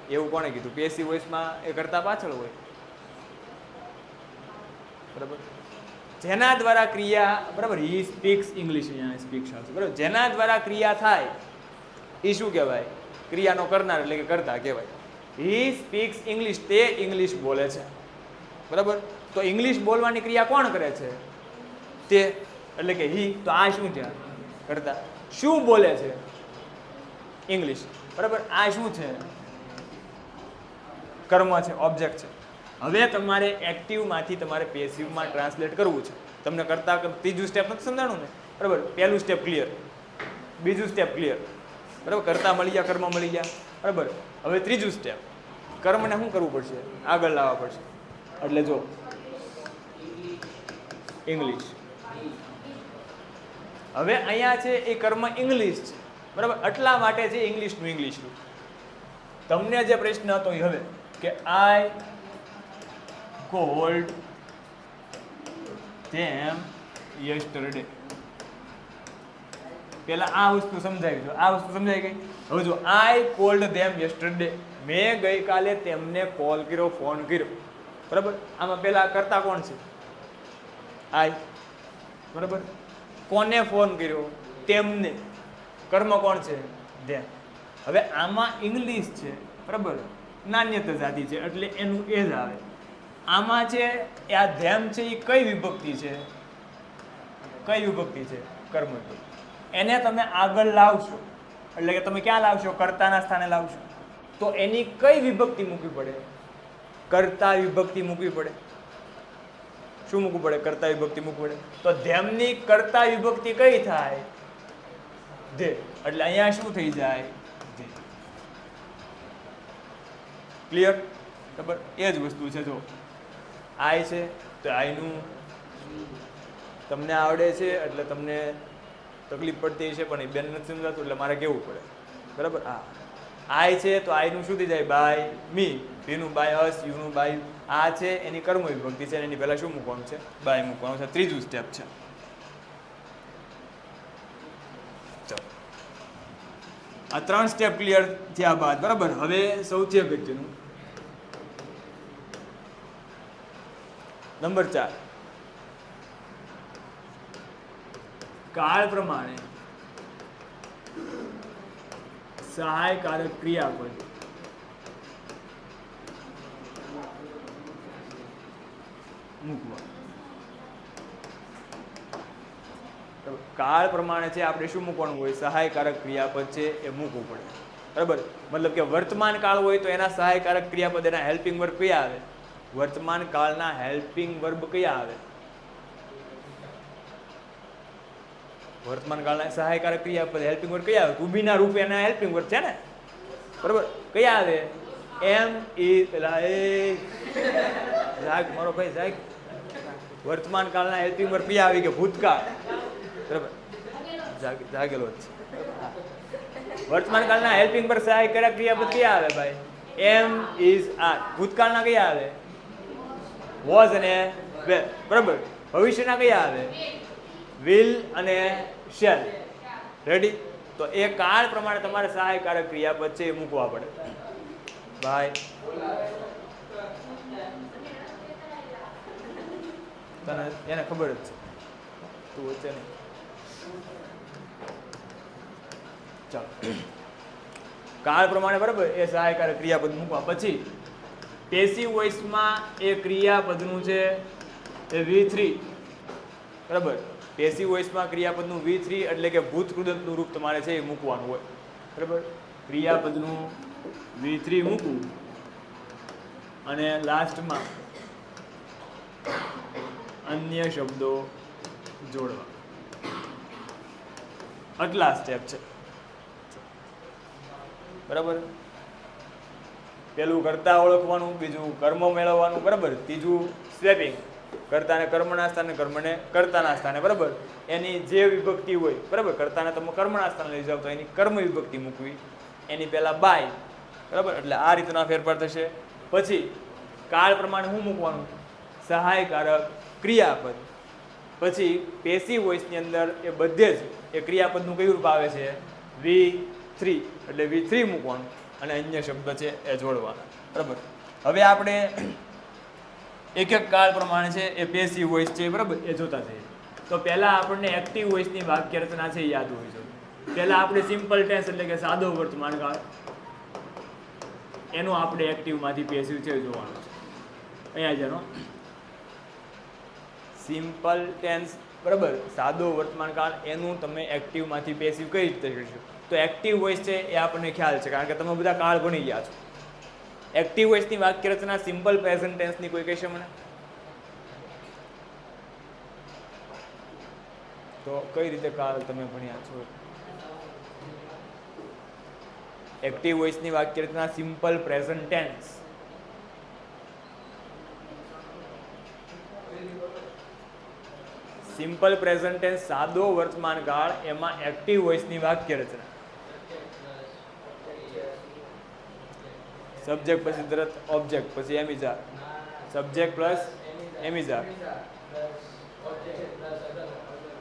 એવું કોણે કીધું? પેસિવ વોઇસમાં એ કરતા પાછળ હોય, બરાબર. જેના દ્વારા ક્રિયા, બરાબર, હી સ્પીક્સ ઇંગ્લિશ, અહીંયા સ્પીક્સ આવશે, બરાબર. જેના દ્વારા ક્રિયા થાય એ શું કહેવાય? ક્રિયાનો કરનાર એટલે કે કરતા કહેવાય. હી સ્પીક્સ ઇંગ્લિશ, તે ઇંગ્લિશ બોલે છે, બરાબર. તો ઇંગ્લિશ બોલવાની ક્રિયા કોણ કરે છે? તે, એટલે કે હી. તો આ શું છે? કરતા. શું બોલે છે? ઇંગ્લિશ, બરાબર. આ શું છે? કર્મ છે, ઓબ્જેક્ટ છે. હવે તમારે એક્ટિવમાંથી તમારે પેસિવમાં ટ્રાન્સલેટ કરવું છે. તમને કરતા ત્રીજું સ્ટેપ નથી સમજાણું ને, બરાબર. પહેલું સ્ટેપ ક્લિયર, બીજું સ્ટેપ ક્લિયર, બરાબર. કરતા મળી ગયા, કર્મ મળી ગયા, બરાબર. હવે ત્રીજું સ્ટેપ, કર્મને શું કરવું પડશે? આગળ લાવવા પડશે. એટલે જો ઇંગ્લિશ, હવે અહીંયા છે એ કર્મ ઇંગ્લિશ છે, બરાબર. એટલા માટે છે ઇંગ્લિશનું ઇંગ્લિશનું. તમને જે પ્રશ્ન હતો એ હવે કે આઈ કોલ્ડ ધેમ યસ્ટરડે. પેલા આ વસ્તુ સમજાવી દો, આ વસ્તુ સમજાઈ ગઈ. હવે જો આઈ કોલ્ડ ધેમ યસ્ટરડે, મેં ગઈકાલે તેમને કોલ કર્યો, ફોન કર્યો, બરાબર. આમાં પેલા કરતા કોણ છે? આઈ, બરાબર. કોને ફોન કર્યો? તેમને. કર્મ કોણ છે? ધેમ. હવે આમાં ઇંગ્લિશ છે, બરાબર, નાન્યતા જાતિ છે એટલે એનું એ જ આવે. આમાં છે આ ધેમ છે એ કઈ વિભક્તિ છે? કઈ વિભક્તિ છે? કર્મ. એને તમે આગળ લાવશો એટલે કે તમે ક્યાં લાવશો? કર્તાના સ્થાને લાવશો. તો એની કઈ વિભક્તિ મૂકવી પડે? કર્તા વિભક્તિ મૂકવી પડે. શું મૂકવું પડે? કર્તા વિભક્તિ મૂકવી પડે. તો ધેમની કર્તા વિભક્તિ કઈ થાય? ધે. એટલે અહીંયા શું થઈ જાય? ધે. ક્લિયર? બરાબર. એ જ વસ્તુ છે. જો આઈ છે તો આઈનું તમને આવડે છે એટલે તમને તકલીફ પડતી છે, પણ એ બેન નથી સમજાતું એટલે મારે કેવું પડે, બરાબર. હા, આઈ છે તો આઈનું શું થઈ જાય? By me. બીનું બાય અસ, યુનું બાય. આ છે એની કર્મ વિભક્તિ છે, એની પહેલા શું મૂકવાનું છે? બાય મૂકવાનું છે. ત્રીજું સ્ટેપ છે. ચાલો, આ 3 સ્ટેપ ક્લિયર થયા બાદ, બરાબર. હવે સૌથી અગત્યનું નંબર 4, કાળ પ્રમાણે સહાયકારક ક્રિયાપદ મૂકવા. કાળ પ્રમાણે છે આપણે શું મૂકવાનું હોય? સહાયકારક ક્રિયાપદ છે એ મૂકવું પડે, બરાબર. મતલબ કે વર્તમાન કાળ હોય તો એના સહાયકારક ક્રિયાપદ, એના હેલ્પિંગ વર્બ કયા આવે? વર્તમાન કાળના હેલ્પિંગ વર્બ કયા આવે? વર્તમાન કાળના સહાયકારક ક્રિયાપદ હેલ્પિંગ વર્બ કયા આવે? ટુ બી ના રૂપે એના હેલ્પિંગ વર્બ છે ને, બરાબર. કયા આવે? એમ ઈ પેલા એ જાગ મારો ભાઈ જાગ. વર્તમાન કાળના હેલ્પિંગ વર્બ કયા આવી? કે ભૂતકાળ, બરાબર. જાગેલો જ છે. વર્તમાન કાળના હેલ્પિંગ વર્બ સહાયકારક ક્રિયાપદ કયા આવે ભાઈ? એમ ઇઝ આર. ભૂતકાળના કયા આવે? વોઝ અને વેર, બરાબર. ભવિષ્યના કયા આવે? વિલ અને શેલ. રેડી? તો એ કાળ પ્રમાણે તમારે સહાયકારક ક્રિયાપદ છે એ મૂકવા પડે ભાઈ. તને એને ખબર જ છે, તું વચ્ચે નહીં. ચાલો, કાળ પ્રમાણે, બરાબર, એ સહાયકારક ક્રિયાપદ મૂકવા. પછી પેસિવ વોઇસમાં એ ક્રિયાપદનું છે એ V3, બરાબર. પેસિવ વોઇસમાં ક્રિયાપદનું V3 એટલે કે ભૂત કૃદંતનું રૂપ તમારે છે એ મૂકવાનું હોય, બરાબર. ક્રિયાપદનું V3 મૂકવું અને લાસ્ટમાં અન્ય શબ્દો જોડવા. આટલા સ્ટેપ છે, બરાબર. પેલું કર્તા ઓળખવાનું, બીજું કર્મ મેળવવાનું, બરાબર. ત્રીજું સ્વેપિંગ, કર્તાને કર્મના સ્થાને, કર્મને કર્તાના સ્થાને, બરાબર. એની જે વિભક્તિ હોય, બરાબર, કર્તાને તમે કર્મના સ્થાને લઈ જાઓ તો એની કર્મ વિભક્તિ મૂકવી, એની પહેલા બાય, બરાબર. એટલે આ રીતના ફેરફાર થશે. પછી કાળ પ્રમાણે શું મૂકવાનું? સહાયકારક ક્રિયાપદ. પછી પેસિવ વોઇસની અંદર એ બધે જ એ ક્રિયાપદનું કયું રૂપ આવે છે? V3, એટલે V3 મૂકવાનું. અને અન્ય શબ્દ છે એ જોડવાના. બરાબર. હવે આપણે એક એક કાળ પ્રમાણે છે એ પેસિવ વોઇસ છે બરાબર એ જોતા જઈએ. તો પહેલાં આપણને એક્ટિવ વોઇસની વાક્ય રચના છે એ યાદ હોવી જોઈએ. પહેલાં આપણે સિમ્પલ ટેન્સ એટલે કે સાદો વર્તમાન કાળ એનું આપણે એક્ટિવમાંથી પેસિવ છે જોવાનું છે. અહીંયા જેનો સિમ્પલ ટેન્સ બરાબર સાદો વર્તમાન કાળ એનું તમે એક્ટિવમાંથી પેસિવ કઈ રીતે કરશો? તો એક્ટિવ વોઇસ છે એ આપણને ખ્યાલ છે કારણ કે તમે બધા કાળ ભણી ગયા છો. એક્ટિવ વોઇસની વાક્ય રચના સિમ્પલ પ્રેઝન્ટ ટેન્સની કોઈ કહેશે મને? તો કઈ રીતે કાળ તમે ભણ્યા છો? એક્ટિવ વોઇસની વાક્ય રચના simple present tense. Simple present tense સાદો વર્તમાન કાળ એમાં એક્ટિવ વોઇસની વાક્ય રચના. સબ્જેક્ટ પછી તરત ઓબ્જેક્ટ પછી એમિઝાર. સબ્જેક્ટ પ્લસ એમિઝાર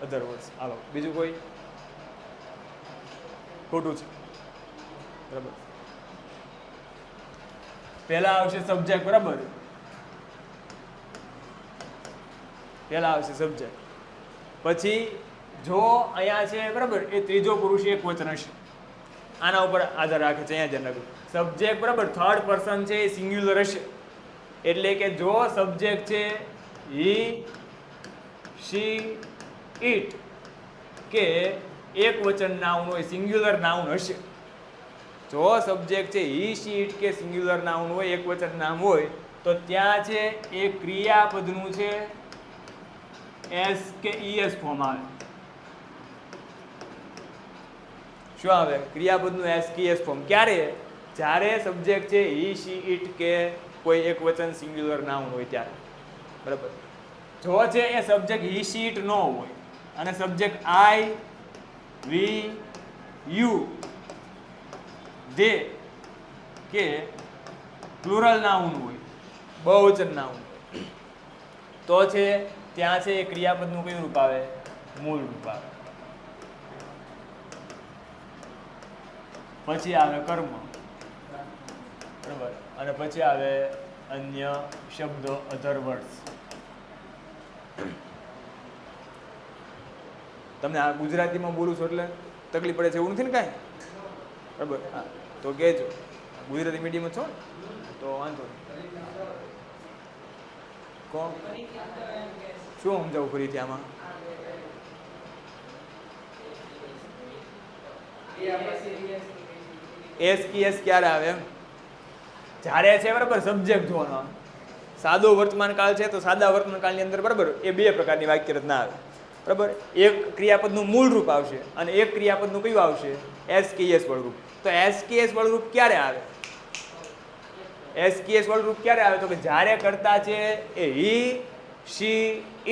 અધર વર્ડ્સ. હાલો બીજું કોઈ ખોટું છે બરાબર. પહેલા આવશે સબ્જેક્ટ બરાબર. પહેલા આવશે સબ્જેક્ટ. પછી જો અહીંયા છે બરાબર એ ત્રીજો પુરુષ એક વચન હશે. આના ઉપર આધાર રાખે છે. અહીંયા ધ્યાન રાખવું. સબ્જેક્ટ બરાબર થર્ડ પર્સન છે એ સિંગ્યુલર હશે એટલે કે જો સબ્જેક્ટ છે હી શી ઇટ કે એક વચન નાઉન હોય સિંગ્યુલર નાઉન હશે. જો સબ્જેક્ટ છે હી શી ઇટ કે સિંગ્યુલર નાઉન હોય એક વચન નામ હોય તો ત્યાં છે એ ક્રિયાપદનું છે એસ કે ઈએસ ફોર્મ આવે. શું આવે? ક્રિયાપદનું એસ કે ઈએસ ફોર્મ. ક્યારે? જ્યારે સબ્જેક્ટ છે હી શી ઇટ કે કોઈ એક વચન સિંગ્યુલર નાઉન હોય ત્યારે. બરાબર. જો છે એ સબ્જેક્ટ હી શી ઇટ ન હોય અને સબ્જેક્ટ આઈ વી યુ દે કે પ્લુરલ નાઉન હોય બહુવચન નાઉન તો છે ત્યાં છે એ ક્રિયાપદનું કયું રૂપ આવે? મૂળ રૂપ આવે. પછી આવે કર્મ બરાબર અને પછી આવે અન્ય શબ્દો અધર વર્ડ્સ. તમને આ ગુજરાતીમાં બોલું છો એટલે તકલીફ પડે છે એવું નથી ને કાંઈ? બરાબર. હા તો કહેજો. ગુજરાતી મીડિયમ છો તો વાંધો કોણ શું સમજાવું ફરીથી આમાં? એસ કી એસ ક્યારે આવે એમ? જ્યારે છે બરાબર સબ્જેક્ટ જોવાનો. સાદો વર્તમાન કાળ છે તો સાદા વર્તમાન કાળની અંદર બરાબર એ બે પ્રકારની વાક્ય રચના આવે. બરાબર. એક ક્રિયાપદનું મૂળ રૂપ આવશે અને એક ક્રિયાપદનું કયું આવશે? એસ કે એસ વળરૂપ. તો એસ કે એસ વળરૂપ ક્યારે આવે? એસ કે એસ વળરૂપ ક્યારે આવે? તો કે જ્યારે કરતા છે એ હી શી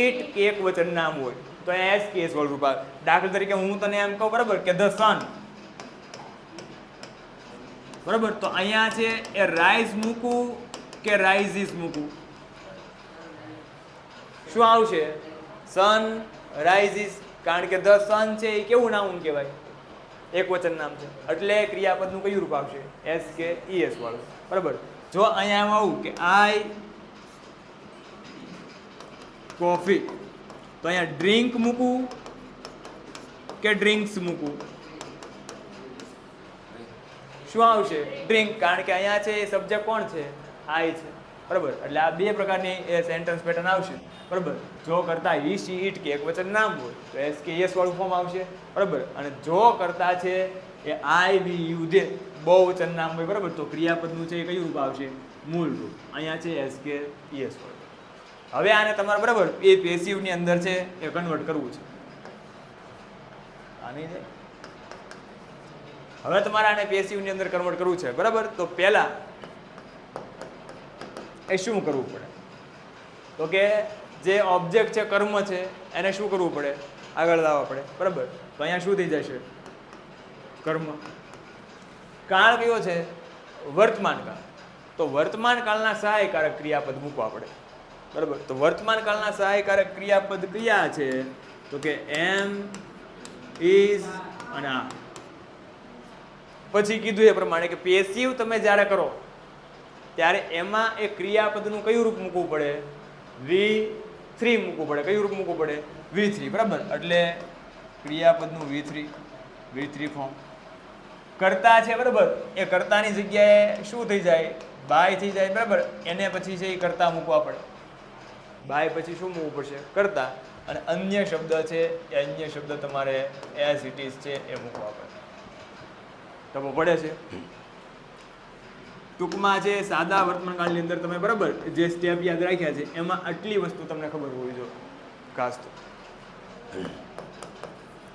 ઇટ કે એક વચન નામ હોય તો એસ કે એસ વળરૂપ આવે. દાખલા તરીકે હું તને એમ કહું બરાબર કે ધ સન બરાબર તો અહીંયા છે એ રાઇઝ મૂકું કે રાઇઝિસ મૂકું? શું આવશે? સન રાઇઝિસ. કારણ કે ધ સન છે એ કેવું નાઉન કહેવાય? એક વચન નામ છે એટલે ક્રિયાપદનું કયું રૂપ આવશે? એસ કે ઈએસ વાળું. બરાબર. જો અહીંયા એમ આવું કે આઈ કોફી તો અહીંયા ડ્રિંક મૂકું કે ડ્રિંક્સ મૂકું? શું આવશે? ડ્રિંક. કારણ કે અહીંયા છે એ સબ્જેક્ટ કોણ છે? આઈ છે. બરાબર. એટલે આ બે પ્રકારની એ સેન્ટેન્સ પેટર્ન આવશે. બરાબર. જો કરતા હી શી ઇટ કે એક વચન નામ હોય તો એસ કે એસ વાળું ફોર્મ આવશે. બરાબર. અને જો કરતા છે એ આઈ વી યુ દે બહુવચન નામ હોય બરાબર તો ક્રિયાપદનું છે એ કયું રૂપ આવશે? મૂળ રૂપ. અહીંયા છે એસ કે ઈએસ વાળું. હવે આને તમારે બરાબર એ પેસિવની અંદર છે એ કન્વર્ટ કરવું છે. આની હવે તમારે આને પેસિવની અંદર કન્વર્ટ કરવું છે બરાબર. તો પહેલા એ શું કરવું પડે? તો કે જે ઓબ્જેક્ટ છે કર્મ છે એને શું કરવું પડે? આગળ લાવવા પડે. બરાબર. તો અહીંયા શું થઈ જશે? કર્મ. કાળ કયો છે? વર્તમાન કાળ. તો વર્તમાન કાળના સહાયકારક ક્રિયાપદ મૂકવા પડે. બરાબર. તો વર્તમાન કાળના સહાયકારક ક્રિયાપદ કયા છે? તો કે એમ ઇઝ અને આ પછી કીધું એ પ્રમાણે કે પેસિવ તમે જ્યારે કરો ત્યારે એમાં એ ક્રિયાપદનું કયું રૂપ મૂકવું પડે? V3 મૂકવું પડે. કયું રૂપ મૂકવું પડે? V3, બરાબર. એટલે ક્રિયાપદનું V3 ફોર્મ. કર્તા છે, બરાબર, એ કર્તાની જગ્યાએ શું થઈ જાય? બાય થઈ જાય, બરાબર. એને પછી છે એ કર્તા મૂકવા પડે. બાય પછી શું મૂકવું પડશે? કર્તા. અને અન્ય શબ્દ છે એ અન્ય શબ્દ તમારે એઝ ઇટ ઇઝ છે એ મૂકવા પડે. તો પડે છે. ટૂંકમાં છે સાદા વર્તમાનકાળની અંદર તમે બરાબર જે સ્ટેપ યાદ રાખ્યા છે એમાં આટલી વસ્તુ તમને ખબર હોવી જોઈએ ખાસ તો.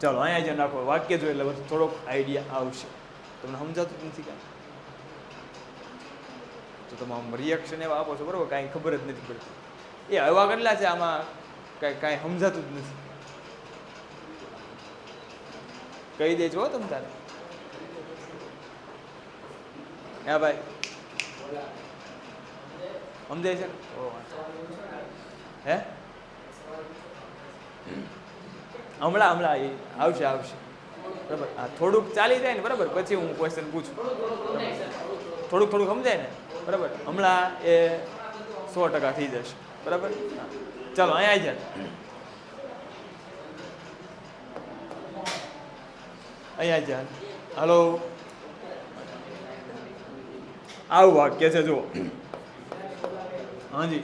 ચાલો અહીંયા જ નાખો વાક્ય જોઈએ એટલે થોડોક આઈડિયા આવશે. તમને સમજાતું જ નથી કાંઈ તો તમે આમ રિએક્શન એવા આપો છો બરાબર, કાંઈ ખબર જ નથી પડતી. એ હવા કેટલા છે આમાં કાંઈ સમજાતું જ નથી. કહી દેજો હો તમે તારે. હા ભાઈ સમજાય છે? હે હમણાં એ આવશે બરાબર. હા થોડુંક ચાલી જાય ને બરાબર પછી હું ક્વેશ્ચન પૂછું. થોડુંક સમજાય ને બરાબર, હમણાં એ 100% થઈ જશે બરાબર. ચાલો અહીંયા આવી જાય. અહીંયા જ હાલો. આવું વાક્ય છે જુઓ. હાજી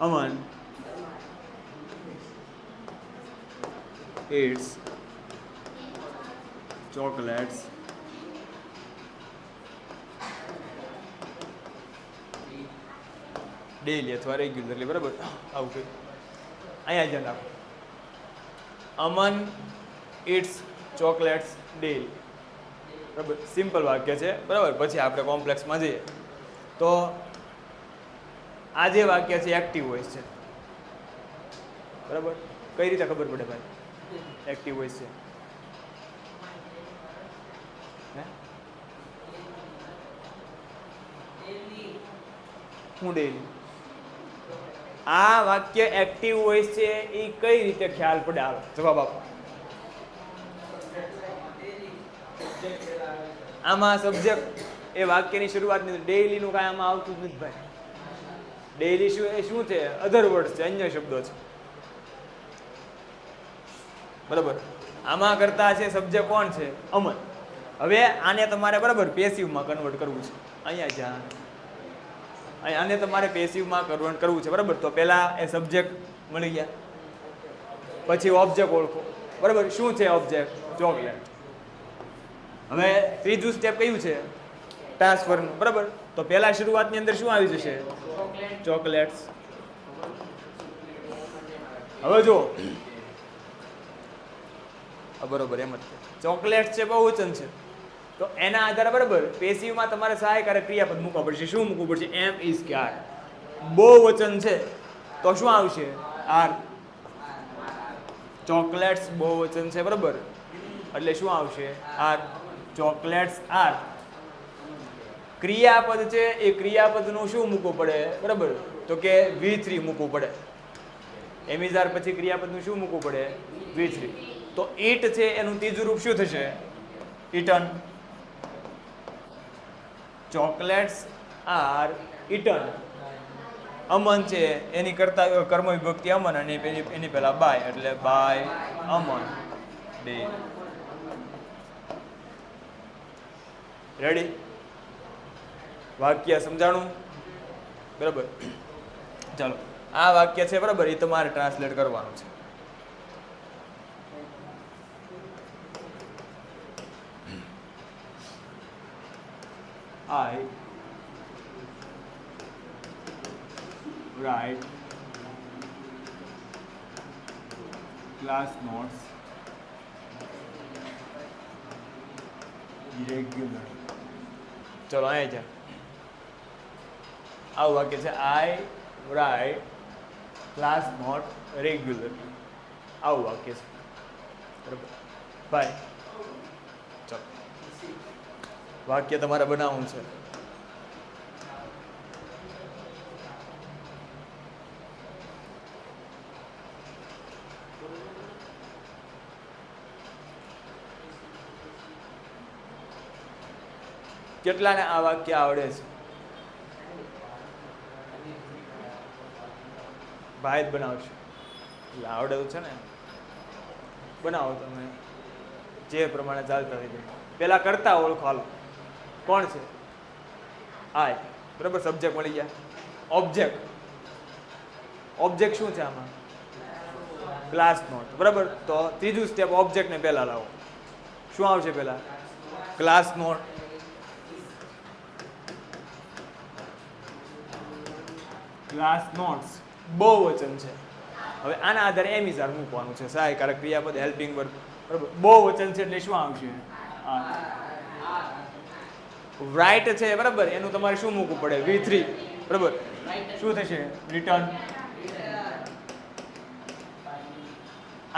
અમન eats chocolates ડેલી અથવા રેગ્યુલરલી, બરાબર. આવું કંઈ અહીંયા જ આપો. અમન ઇટ્સ ચોકલેટ્સ ડેલી, બરાબર. સિમ્પલ વાક્ય છે બરાબર. પછી આપણે કોમ્પ્લેક્સમાં જઈએ તો આ જે વાક્ય છે એક્ટિવ વોઇસ છે બરાબર. કઈ રીતે ખબર પડે ભાઈ એક્ટિવ વોઇસ છે? હું ડેલી આ વાક્ય એક્ટિવ વોઇસ છે એ કઈ રીતે ખ્યાલ પડે? આવે જવાબ આપો. આમાં સબ્જેક્ટ એ વાક્યની શરૂઆતની ડેઈલીનું કાંઈ આમાં આવતું જ નથી ભાઈ. ડેઈલી શું છે? અધર વર્ડ છે, અન્ય શબ્દો છે બરાબર. આમાં કરતા છે સબ્જેક્ટ કોણ છે? અમન. હવે આને તમારે બરાબર પેસિવમાં કન્વર્ટ કરવું છે. અહીંયા જ્યાં આને તમારે પેસિવમાં કન્વર્ટ કરવું છે બરાબર. તો પહેલા એ સબ્જેક્ટ મળી ગયા, પછી ઓબ્જેક્ટ ઓળખો બરાબર. શું છે ઓબ્જેક્ટ? ચોકલેટ. હવે ત્રીજું સ્ટેપ કયું છે? ટ્રાન્સફરનું બરાબર. તો પહેલા શરૂઆતની અંદર શું આવી જશે? ચોકલેટ્સ. હવે જો બરોબર એમ જ છે. ચોકલેટ છે બહુવચન છે તો એના આધારે બરાબર પેસિવમાં તમારે સહાયકારક ક્રિયાપદ મૂકવા પડશે. શું મૂકવું પડશે? એમ ઇઝ કે આર. બહુવચન છે તો શું આવશે? આર. ચોકલેટ્સ બહુવચન છે બરાબર એટલે શું આવશે? આર. Chocolates are. ક્રિયાપદ છે એ ક્રિયાપદનું શું મૂકવું પડે બરાબર? તો કે V3 મૂકવું પડે. એમ ઇઝ આર પછી ક્રિયાપદનું શું મૂકવું પડે? V3. તો ઈટ છે એનું ત્રીજું રૂપ શું થશે? Eaten. Chocolates are eaten. Aman છે એની કરતા કર્મ વિભક્તિ અમન અને એની પહેલા બાય એટલે બાય અમન ડે. રેડી? વાક્ય સમજાણું બરાબર. ચાલો આ વાક્ય છે બરાબર એ તમારે ટ્રાન્સલેટ કરવાનું છે. I write class notes regular. ચલો અહીંયા છે આવું વાક્ય છે. I write class note regularly. આવું વાક્ય છે બરાબર. બાય. ચલો વાક્ય તમારે બનાવવું છે. કેટલાને આ વાક્ય આવડે છે? ભાઈ જ બનાવશે એટલે આવડે તો છે ને, બનાવો તમે જે પ્રમાણે ચાલતા થઈ જાય. પેલા કરતા ઓળખો, હાલો કોણ છે? આય, બરાબર. સબ્જેક્ટ મળી ગયા. ઓબ્જેક્ટ, ઓબ્જેક્ટ શું છે આમાં? ક્લાસ નોટ, બરાબર. તો ત્રીજું સ્ટેપ, ઓબ્જેક્ટને પહેલા લાવો. શું આવશે પહેલા? Class note. ક્લાસ નોટ્સ બહુવચન છે. હવે આના આધારે એમ ઇઝાર મૂકવાનું છે. સહાયકારક ક્રિયાપદ, હેલ્પિંગ વર્બ, બરાબર. બહુવચન છે એટલે શું આવશે? રાઈટ છે, બરાબર. એનું તમારે શું મૂકવું પડે? V3, બરાબર. શું થશે? રિટર્ન.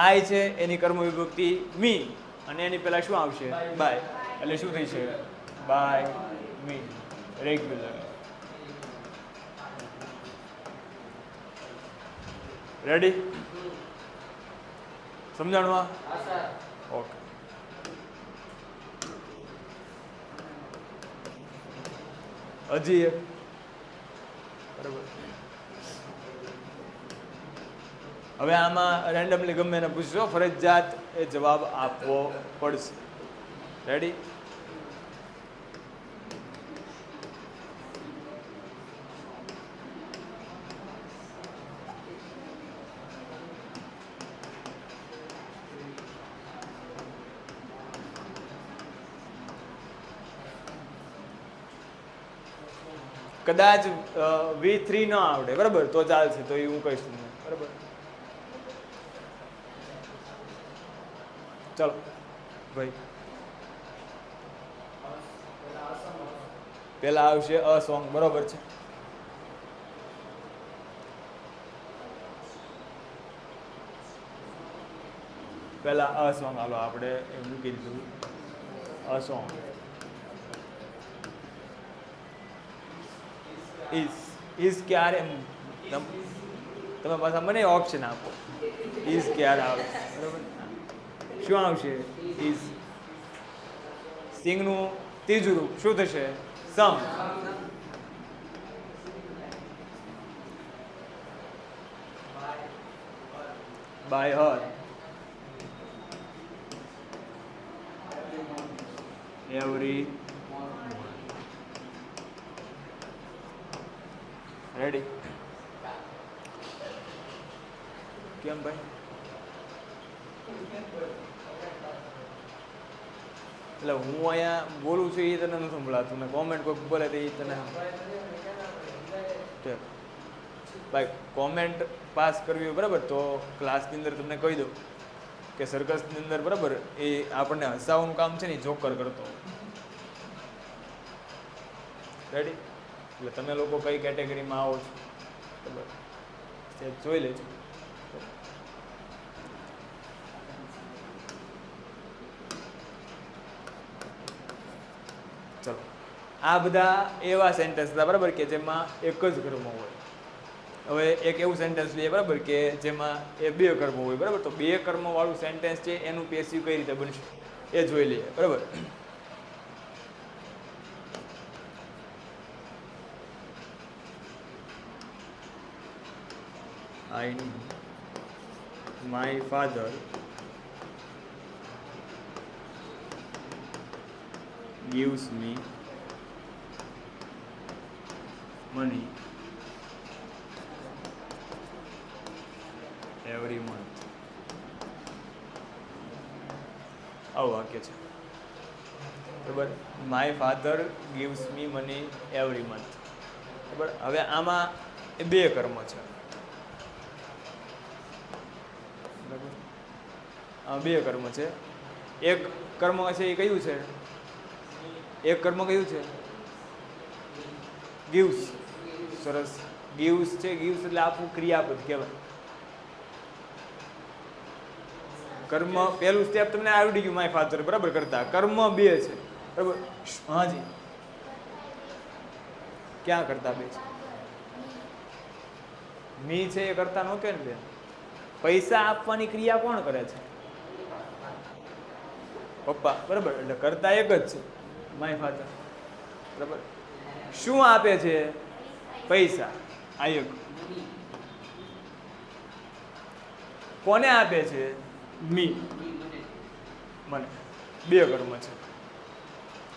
આઈ છે એની કર્મ વિભક્તિ મી, અને એની પહેલા શું આવશે? બાય. એટલે શું થઈ છે? By me. રેગ્યુલર. રેડી? સમજાણમાં? ઓકે. હજી એક, બરાબર. હવે આમાં રેન્ડમલી ગમે એને પૂછશો, ફરજિયાત એ જવાબ આપવો પડશે. રેડી? કદાચ V3 ન આવડે, બરાબર, તો ચાલશે, તો એ હું કહીશ તમને, બરાબર. ચલો ભાઈ, પેલા આવશે અ સોંગ, બરોબર છે. પેલા અ સોંગ હાલો આપણે મૂકી દીધું. અ સોંગ ઇઝ ક્યારે, તમે પાછા મને ઓપ્શન આપો. ઇઝ ક્યારે આવશે, બરાબર. શું આવશે? ઇઝ. સિંગનું ત્રીજું રૂપ શું થશે? Some. By her. Every. Ready? કેમ ભાઈ? એટલે હું અહીંયા બોલું છું એ તને નથી સંભળાતું ને કોમેન્ટ કોઈ બોલે તો એ તને ભાઈ કોમેન્ટ પાસ કરવી હોય, બરાબર, તો ક્લાસની અંદર તમને કહી દઉં કે સર્કસની અંદર, બરાબર, એ આપણને હસાવવાનું કામ છે ને, એ જોકર કરતો. રેડી? એટલે તમે લોકો કઈ કેટેગરીમાં આવો છો, બરાબર, જોઈ લેજો. ચલો, આ બધા એવા સેન્ટેન્સ હતા, બરાબર, કે જેમાં એક જ કર્મ હોય. હવે એક એવું સેન્ટેન્સ લઈએ, બરાબર, કે જેમાં એ બે કર્મ હોય, બરાબર. તો બે કર્મ વાળું સેન્ટેન્સ છે એનું પેસિવ કઈ રીતે બનશે એ જોઈ લઈએ, બરાબર. My father gives me money every month. આવું વાક્ય છે, બરાબર. My father gives me money every month, બરાબર. હવે આમાં એ બે કર્મ છે, બરાબર. આ બે કર્મ છે. એક કર્મ છે એ કયું છે? એક કર્મ કયું છે? ગિવ્સ. સરસ. ગિવ્સ છે. ગિવ્સ એટલે આખું ક્રિયાપદ કહેવાય. કર્મ પહેલું સ્ટેપ તમને આવડી ગયું, માય ફાધર, બરાબર, કરતા. કર્મ બે છે, બરાબર. હાજી, ક્યાં કરતા બે છે? મી છે એ કરતા નો કે ને, પૈસા આપવાની ક્રિયા કોણ કરે છે? પપ્પા, બરાબર. એટલે કરતા એક જ છે, માય ફાધર. બરાબર. શું આપે છે? પૈસા. આ એક. કોને આપે છે? મી, મને. બે કર્મ છે.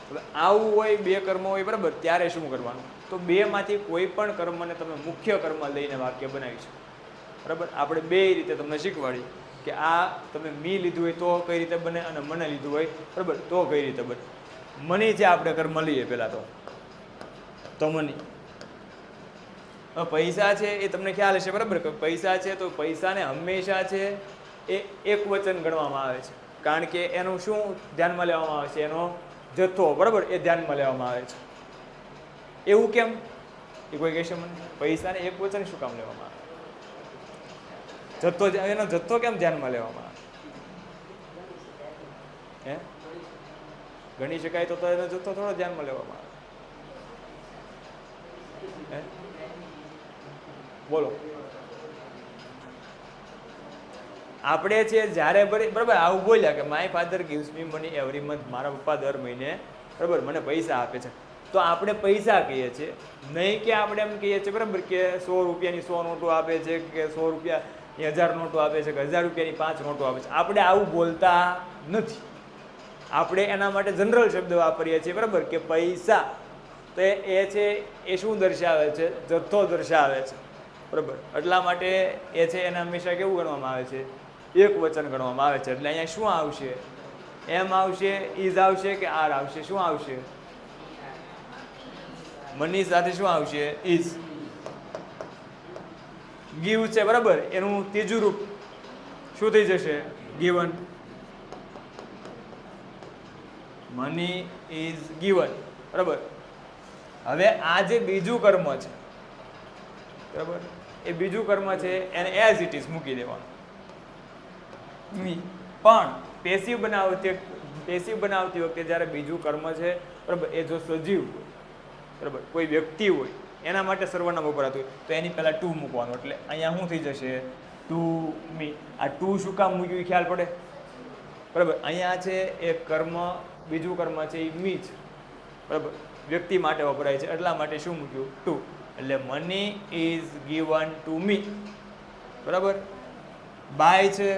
હવે આવું હોય, બે કર્મ હોય, બરાબર, ત્યારે શું કરવાનું? તો બે માંથી કોઈ પણ કર્મને તમે મુખ્ય કર્મ લઈને વાક્ય બનાવી શકો. બરાબર. આપણે બે રીતે તમને શીખવાડી કે આ તમે મી લીધું હોય તો કઈ રીતે બને અને મને લીધું હોય, બરાબર, તો કઈ રીતે બને. મની છે, આપણે કર્મ લઈએ પહેલા તો મની. પૈસા છે એ તમને ખ્યાલ હશે, બરાબર, કે પૈસા છે તો પૈસાને હંમેશા છે એ એક વચન ગણવામાં આવે છે, કારણ કે એનું શું ધ્યાનમાં લેવામાં આવે છે? એનો જથ્થો, બરાબર, એ ધ્યાનમાં લેવામાં આવે છે. એવું કેમ? એ કોઈ કહેશે મને? પૈસાને એક વચન શું કામ લેવામાં આવે? જથ્થો, એનો જથ્થો કેમ ધ્યાનમાં લેવામાં આવે? હે, ગણી શકાય તો એનો જથ્થો થોડો ધ્યાનમાં લેવામાં આવે. બોલો. આપણે છે જ્યારે બરાબર આવું બોલ્યા કે my father gives me money every month, મારા પપ્પા દર મહિને, બરાબર, મને પૈસા આપે છે. તો આપણે પૈસા કહીએ છીએ, નહીં કે આપણે એમ કહીએ છીએ, બરાબર, કે 100 રૂપિયાની 100 નોટો આપે છે, કે 100 રૂપિયાની 1000 નોટો આપે છે, કે 1000 રૂપિયાની 5 નોટો આપે છે. આપણે આવું બોલતા નથી. આપણે એના માટે જનરલ શબ્દ વાપરીએ છીએ, બરાબર, કે પૈસા. તો એ છે એ શું દર્શાવે છે? જથ્થો દર્શાવે છે, બરાબર. એટલા માટે એ છે એને હંમેશા કેવું ગણવામાં આવે છે? એક વચન ગણવામાં આવે છે. એટલે અહીંયા શું આવશે? એમ આવશે, ઇઝ આવશે કે આર આવશે? શું આવશે? મની સાથે શું આવશે? ઇઝ. ગીવ છે, બરાબર, એનું ત્રીજું રૂપ શું થઈ જશે? ગિવન. મની ઇઝ ગિવન, બરાબર. હવે આ જે બીજું કર્મ છે, બરાબર, એ બીજું કર્મ છે એને એઝ ઇટ ઇઝ મૂકી દેવાનું. પણ પેસિવ બનાવતી વખતે જ્યારે બીજું કર્મ છે, બરાબર, એ જો સજીવ હોય, બરાબર, કોઈ વ્યક્તિ હોય, એના માટે સર્વનામ વપરાતું હોય તો એની પહેલા ટુ મૂકવાનું. એટલે અહીંયા શું થઈ જશે? To me. આ ટુ શું કામ મૂક્યું એ ખ્યાલ પડે, બરાબર. અહીંયા છે એ કર્મ, બીજું કર્મ છે એ મી છે, બરાબર, વ્યક્તિ માટે વપરાય છે, એટલા માટે શું મૂક્યું? ટુ. એટલે money is given to me, બરાબર. બાય છે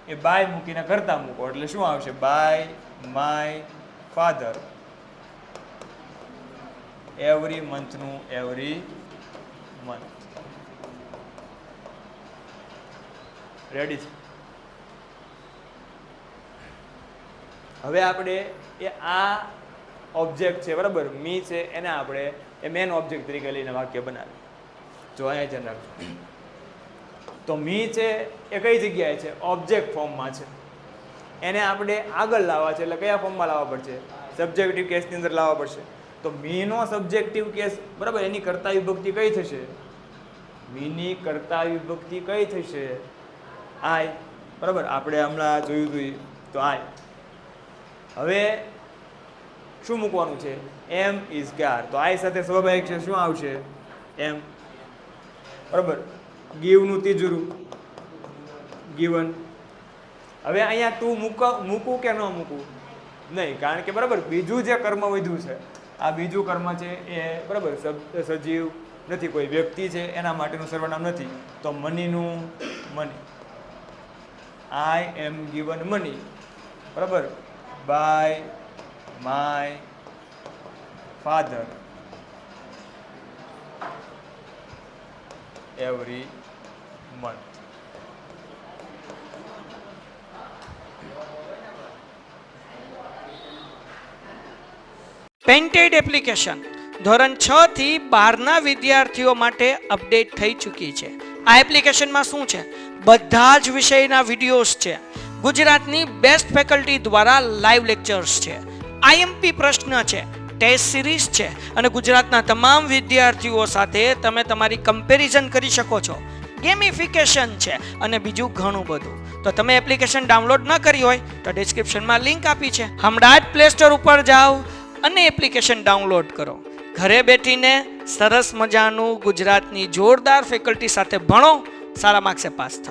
એ બાય મૂકીને કરતા મૂકો એટલે શું આવશે? બાય માય ફાધર એવરી મંથનું એવરી મંથ. રેડી છે? હવે આપણે એ આ ઓબ્જેક્ટ છે, બરાબર, મી છે, એને આપણે એ મેન ઓબ્જેક્ટ તરીકે લઈને વાક્ય બનાવીએ. જો અહીંયા ધ્યાન રાખજો. તો મી છે એ કઈ જગ્યાએ છે? ઓબ્જેક્ટ ફોર્મમાં છે. એને આપણે આગળ લાવવા છે, એટલે કયા ફોર્મમાં લાવવા પડશે? સબ્જેક્ટિવ કેસની અંદર લાવવા પડશે. તો મીનો સબ્જેક્ટિવ કેસ, બરાબર, એની કર્તા વિભક્તિ કઈ થશે? મીની કર્તા વિભક્તિ કઈ થશે? આય, બરાબર. આપણે હમણાં જોયું હતું તો આય. હવે શું મૂકવાનું છે? એમ ઇઝ ગાર. તો આય સાથે સ્વાભાવિક છે શું આવશે? એમ, બરાબર. ગીવનું ત્રીજું રૂપ ગીવન. હવે અહીંયા તું મૂકું કે ન મૂકું? નહીં, કારણ કે બરાબર બીજું જે કર્મ વધ્યું છે, આ બીજું કર્મ છે એ બરાબર સજીવ નથી, કોઈ વ્યક્તિ છે, એના માટેનું સર્વનામ નથી. તો મનીનું money. I am given money, બરાબર, by my father every month. Painted application ધોરણ 6 થી 12ના વિદ્યાર્થીઓ માટે અપડેટ થઈ ચૂકી છે. આ એપ્લિકેશનમાં શું છે? બધા જ વિષયના વિડીયોઝ છે. ગુજરાતની બેસ્ટ ફેકલ્ટી દ્વારા લાઈવ લેક્ચર્સ છે. આઈએમપી પ્રશ્ન છે, ટેસ્ટ સિરીઝ છે અને ગુજરાતના તમામ વિદ્યાર્થીઓ સાથે તમે તમારી કમ્પેરિઝન કરી શકો છો. ગેમિફિકેશન છે અને બીજું ઘણું બધું. તો તમે એપ્લિકેશન ડાઉનલોડ ન કરી હોય તો ડિસ્ક્રિપ્શનમાં લિંક આપી છે, હમણાં જ પ્લે સ્ટોર ઉપર જાઓ અને એપ્લિકેશન ડાઉનલોડ કરો. ઘરે બેઠીને સરસ મજાનું ગુજરાતની જોરદાર ફેકલ્ટી સાથે ભણો, સારા માર્ક્સે પાસ થાઓ.